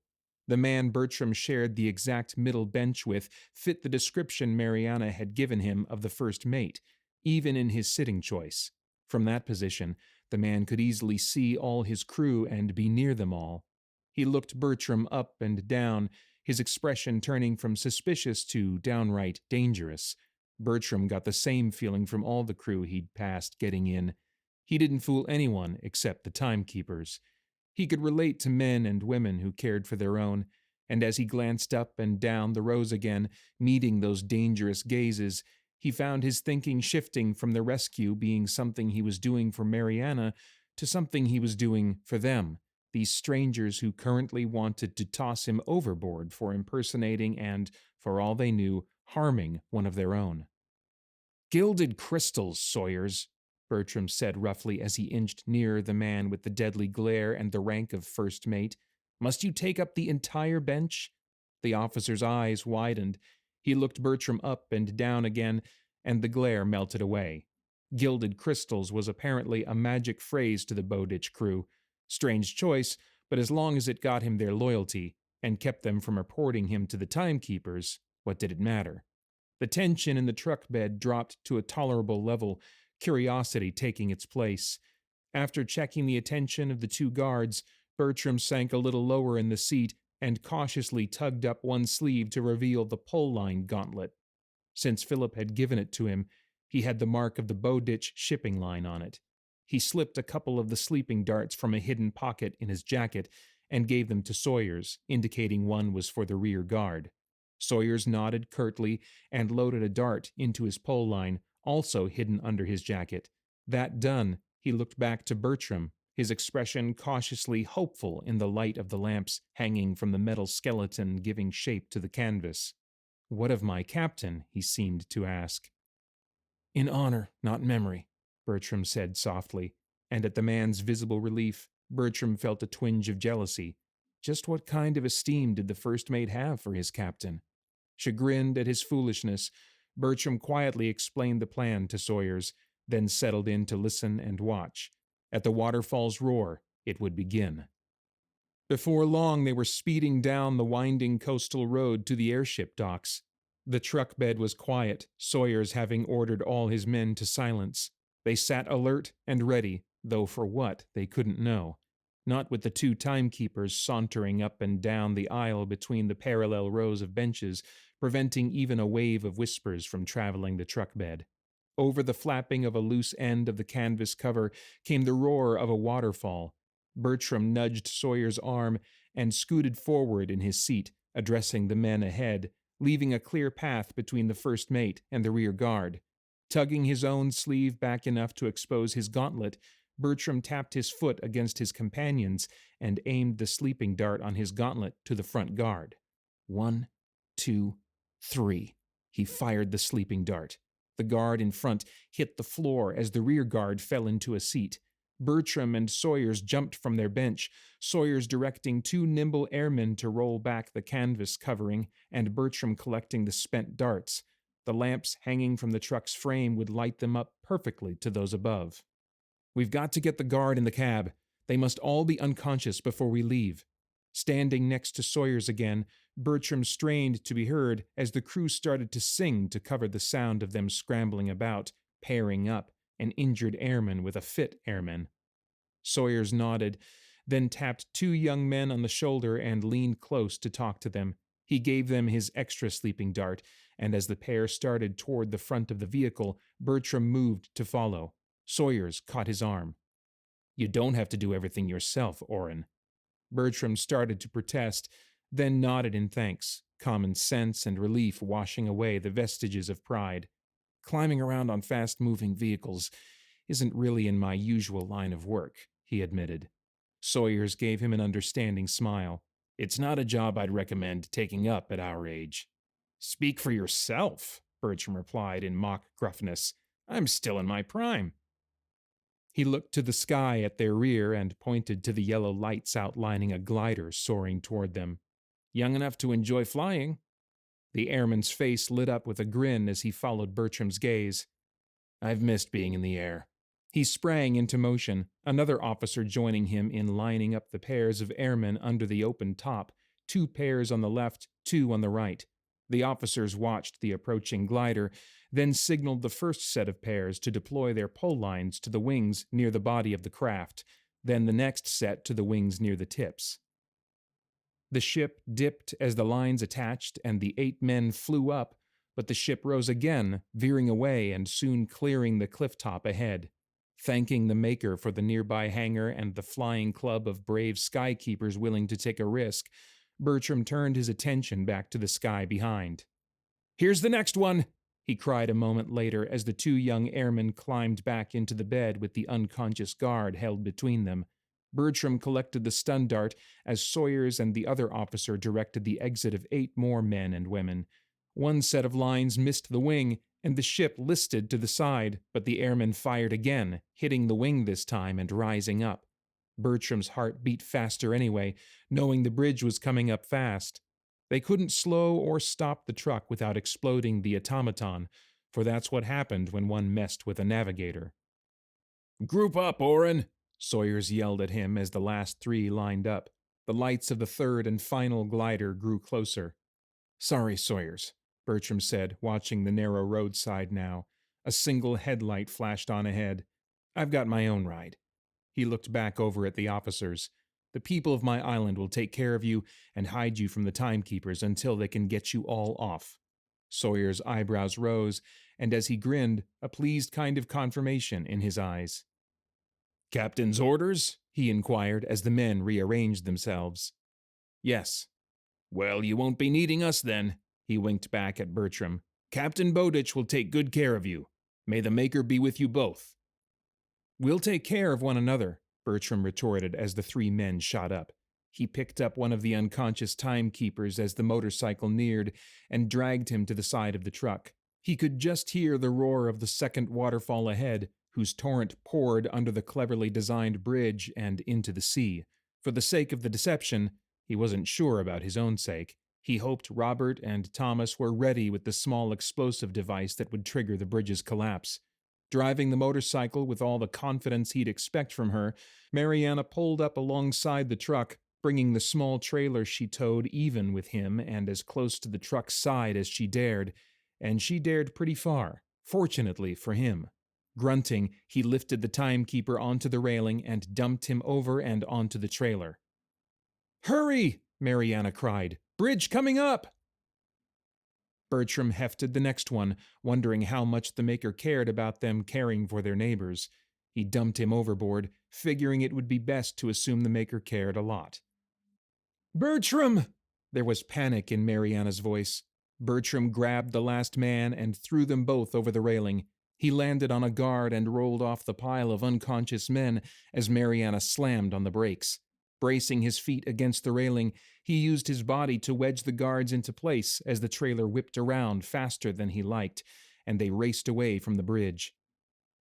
The man Bertram shared the exact middle bench with fit the description Mariana had given him of the first mate, even in his sitting choice. From that position, the man could easily see all his crew and be near them all. He looked Bertram up and down, his expression turning from suspicious to downright dangerous. Bertram got the same feeling from all the crew he'd passed getting in. He didn't fool anyone except the timekeepers. He could relate to men and women who cared for their own, and as he glanced up and down the rows again, meeting those dangerous gazes, he found his thinking shifting from the rescue being something he was doing for Mariana to something he was doing for them, these strangers who currently wanted to toss him overboard for impersonating and, for all they knew, harming one of their own. "Gilded crystals, Sawyers," Bertram said roughly as he inched nearer the man with the deadly glare and the rank of first mate. "Must you take up the entire bench?" The officer's eyes widened. He looked Bertram up and down again, and the glare melted away. Gilded crystals was apparently a magic phrase to the Bowditch crew. Strange choice, but as long as it got him their loyalty and kept them from reporting him to the timekeepers, what did it matter? The tension in the truck bed dropped to a tolerable level, curiosity taking its place. After checking the attention of the 2 guards, Bertram sank a little lower in the seat and cautiously tugged up one sleeve to reveal the pole-line gauntlet. Since Philip had given it to him, he had the mark of the Bowditch shipping line on it. He slipped a couple of the sleeping darts from a hidden pocket in his jacket and gave them to Sawyers, indicating one was for the rear guard. Sawyers nodded curtly and loaded a dart into his pole line, also hidden under his jacket. That done, he looked back to Bertram, his expression cautiously hopeful in the light of the lamps hanging from the metal skeleton giving shape to the canvas. "What of my captain?" he seemed to ask. "In honor, not memory," Bertram said softly, and at the man's visible relief, Bertram felt a twinge of jealousy. Just what kind of esteem did the first mate have for his captain? Chagrined at his foolishness, Bertram quietly explained the plan to Sawyers, then settled in to listen and watch. At the waterfall's roar, it would begin. Before long, they were speeding down the winding coastal road to the airship docks. The truck bed was quiet, Sawyers having ordered all his men to silence. They sat alert and ready, though for what, they couldn't know. Not with the 2 timekeepers sauntering up and down the aisle between the parallel rows of benches, preventing even a wave of whispers from traveling the truck bed. Over the flapping of a loose end of the canvas cover came the roar of a waterfall. Bertram nudged Sawyer's arm and scooted forward in his seat, addressing the men ahead, leaving a clear path between the first mate and the rear guard. Tugging his own sleeve back enough to expose his gauntlet, Bertram tapped his foot against his companion's and aimed the sleeping dart on his gauntlet to the front guard. 1, 2, 3. He fired the sleeping dart. The guard in front hit the floor as the rear guard fell into a seat. Bertram and Sawyers jumped from their bench, Sawyers directing 2 nimble airmen to roll back the canvas covering, and Bertram collecting the spent darts. The lamps hanging from the truck's frame would light them up perfectly to those above. "We've got to get the guard in the cab. They must all be unconscious before we leave." Standing next to Sawyers again, Bertram strained to be heard as the crew started to sing to cover the sound of them scrambling about, pairing up, an injured airman with a fit airman. Sawyers nodded, then tapped 2 young men on the shoulder and leaned close to talk to them. He gave them his extra sleeping dart, and as the pair started toward the front of the vehicle, Bertram moved to follow. Sawyers caught his arm. "You don't have to do everything yourself, Orrin." Bertram started to protest, then nodded in thanks, common sense and relief washing away the vestiges of pride. "Climbing around on fast-moving vehicles isn't really in my usual line of work," he admitted. Sawyers gave him an understanding smile. "It's not a job I'd recommend taking up at our age." "Speak for yourself," Bertram replied in mock gruffness. "I'm still in my prime." He looked to the sky at their rear and pointed to the yellow lights outlining a glider soaring toward them. "Young enough to enjoy flying." The airman's face lit up with a grin as he followed Bertram's gaze. I've missed being in the air. He sprang into motion, another officer joining him in lining up the pairs of airmen under the open top, 2 pairs on the left, 2 on the right. The officers watched the approaching glider, then signaled the first set of pairs to deploy their pole lines to the wings near the body of the craft, then the next set to the wings near the tips. The ship dipped as the lines attached and the 8 men flew up, but the ship rose again, veering away and soon clearing the cliff top ahead. Thanking the Maker for the nearby hangar and the flying club of brave skykeepers willing to take a risk, Bertram turned his attention back to the sky behind. "Here's the next one!" he cried a moment later as the 2 young airmen climbed back into the bed with the unconscious guard held between them. Bertram collected the stun dart as Sawyers and the other officer directed the exit of 8 more men and women. One set of lines missed the wing, and the ship listed to the side, but the airmen fired again, hitting the wing this time and rising up. Bertram's heart beat faster anyway, knowing the bridge was coming up fast. They couldn't slow or stop the truck without exploding the automaton, for that's what happened when one messed with a navigator. "Group up, Oren!" Sawyers yelled at him as the last 3 lined up. The lights of the third and final glider grew closer. "Sorry, Sawyers," Bertram said, watching the narrow roadside now. A single headlight flashed on ahead. "I've got my own ride." He looked back over at the officers. "The people of my island will take care of you and hide you from the timekeepers until they can get you all off." Sawyer's eyebrows rose, and as he grinned, a pleased kind of confirmation in his eyes. "Captain's orders?" he inquired as the men rearranged themselves. "Yes." "Well, you won't be needing us then," he winked back at Bertram. "Captain Bowditch will take good care of you. May the Maker be with you both." "We'll take care of one another," Bertram retorted as the 3 men shot up. He picked up one of the unconscious timekeepers as the motorcycle neared and dragged him to the side of the truck. He could just hear the roar of the second waterfall ahead, whose torrent poured under the cleverly designed bridge and into the sea. For the sake of the deception, he wasn't sure about his own sake. He hoped Robert and Thomas were ready with the small explosive device that would trigger the bridge's collapse. Driving the motorcycle with all the confidence he'd expect from her, Mariana pulled up alongside the truck, bringing the small trailer she towed even with him and as close to the truck's side as she dared, and she dared pretty far, fortunately for him. Grunting, he lifted the timekeeper onto the railing and dumped him over and onto the trailer. "Hurry!" Mariana cried. "Bridge coming up!" Bertram hefted the next one, wondering how much the Maker cared about them caring for their neighbors. He dumped him overboard, figuring it would be best to assume the Maker cared a lot. "Bertram!" There was panic in Mariana's voice. Bertram grabbed the last man and threw them both over the railing. He landed on a guard and rolled off the pile of unconscious men as Mariana slammed on the brakes. Bracing his feet against the railing, he used his body to wedge the guards into place as the trailer whipped around faster than he liked, and they raced away from the bridge.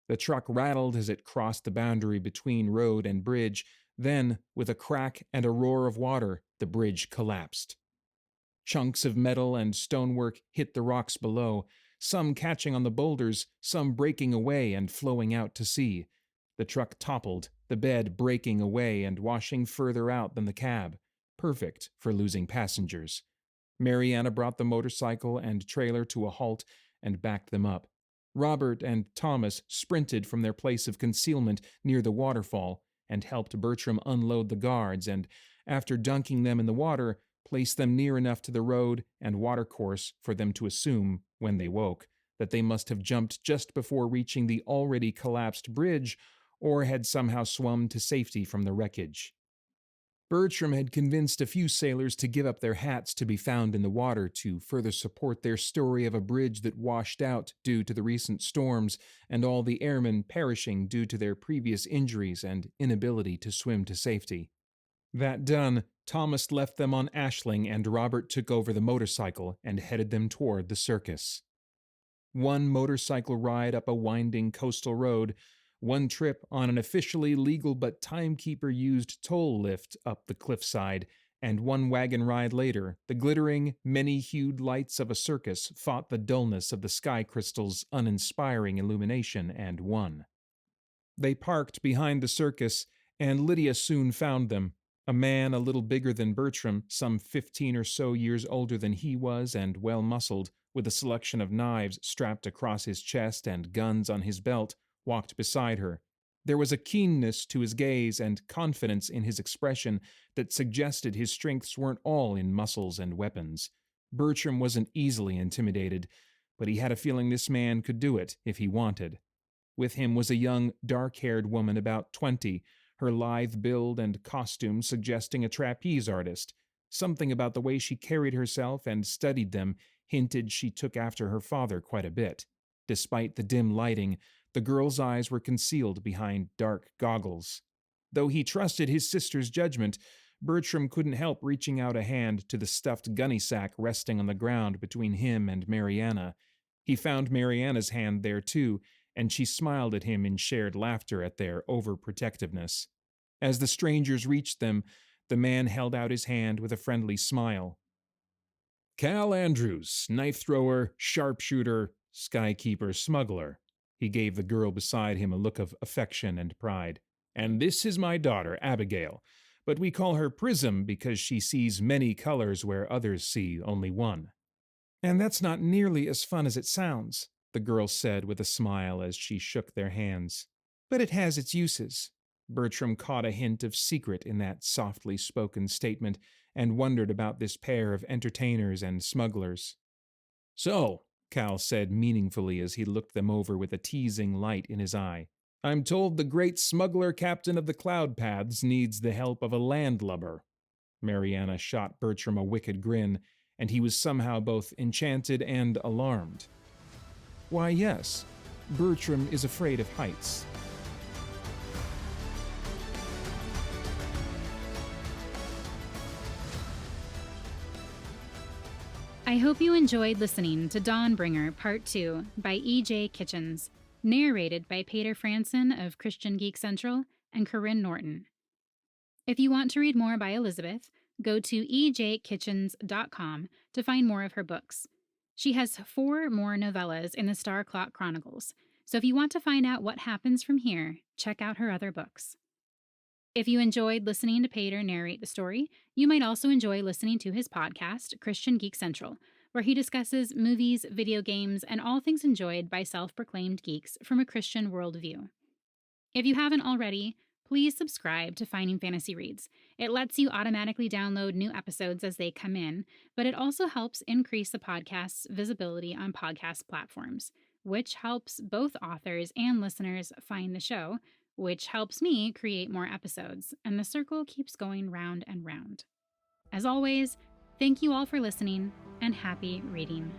The truck rattled as it crossed the boundary between road and bridge. Then, with a crack and a roar of water, the bridge collapsed. Chunks of metal and stonework hit the rocks below, some catching on the boulders, some breaking away and flowing out to sea. The truck toppled, the bed breaking away and washing further out than the cab, perfect for losing passengers. Mariana brought the motorcycle and trailer to a halt and backed them up. Robert and Thomas sprinted from their place of concealment near the waterfall and helped Bertram unload the guards and, after dunking them in the water, placed them near enough to the road and watercourse for them to assume, when they woke, that they must have jumped just before reaching the already collapsed bridge or had somehow swum to safety from the wreckage. Bertram had convinced a few sailors to give up their hats to be found in the water to further support their story of a bridge that washed out due to the recent storms and all the airmen perishing due to their previous injuries and inability to swim to safety. That done, Thomas left them on Ashling and Robert took over the motorcycle and headed them toward the circus. One motorcycle ride up a winding coastal road, one trip on an officially legal but timekeeper-used toll lift up the cliffside, and one wagon ride later, the glittering, many-hued lights of a circus fought the dullness of the sky crystal's uninspiring illumination and won. They parked behind the circus, and Lydia soon found them. A man a little bigger than Bertram, some 15 or so years older than he was and well-muscled, with a selection of knives strapped across his chest and guns on his belt, walked beside her. There was a keenness to his gaze and confidence in his expression that suggested his strengths weren't all in muscles and weapons. Bertram wasn't easily intimidated, but he had a feeling this man could do it if he wanted. With him was a young, dark-haired woman about 20, her lithe build and costume suggesting a trapeze artist. Something about the way she carried herself and studied them hinted she took after her father quite a bit. Despite the dim lighting, the girl's eyes were concealed behind dark goggles. Though he trusted his sister's judgment, Bertram couldn't help reaching out a hand to the stuffed gunny sack resting on the ground between him and Mariana. He found Mariana's hand there too, and she smiled at him in shared laughter at their overprotectiveness. As the strangers reached them, the man held out his hand with a friendly smile. "Cal Andrews, knife thrower, sharpshooter, skykeeper, smuggler." He gave the girl beside him a look of affection and pride. "And this is my daughter, Abigail, but we call her Prism because she sees many colors where others see only one." "And that's not nearly as fun as it sounds," the girl said with a smile as she shook their hands. "But it has its uses." Bertram caught a hint of secret in that softly spoken statement and wondered about this pair of entertainers and smugglers. "So," Cal said meaningfully as he looked them over with a teasing light in his eye, "I'm told the great smuggler captain of the Cloud Paths needs the help of a landlubber." Mariana shot Bertram a wicked grin, and he was somehow both enchanted and alarmed. "Why, yes. Bertram is afraid of heights." I hope you enjoyed listening to Dawnbringer Part 2 by E.J. Kitchens, narrated by Paeter Frandsen of Christian Geek Central and Karyne Norton. If you want to read more by Elizabeth, go to ejkitchens.com to find more of her books. She has 4 more novellas in the Star Clock Chronicles, so if you want to find out what happens from here, check out her other books. If you enjoyed listening to Paeter narrate the story, you might also enjoy listening to his podcast, Christian Geek Central, where he discusses movies, video games, and all things enjoyed by self-proclaimed geeks from a Christian worldview. If you haven't already, please subscribe to Finding Fantasy Reads. It lets you automatically download new episodes as they come in, but it also helps increase the podcast's visibility on podcast platforms, which helps both authors and listeners find the show, which helps me create more episodes, and the circle keeps going round and round. As always, thank you all for listening, and happy reading.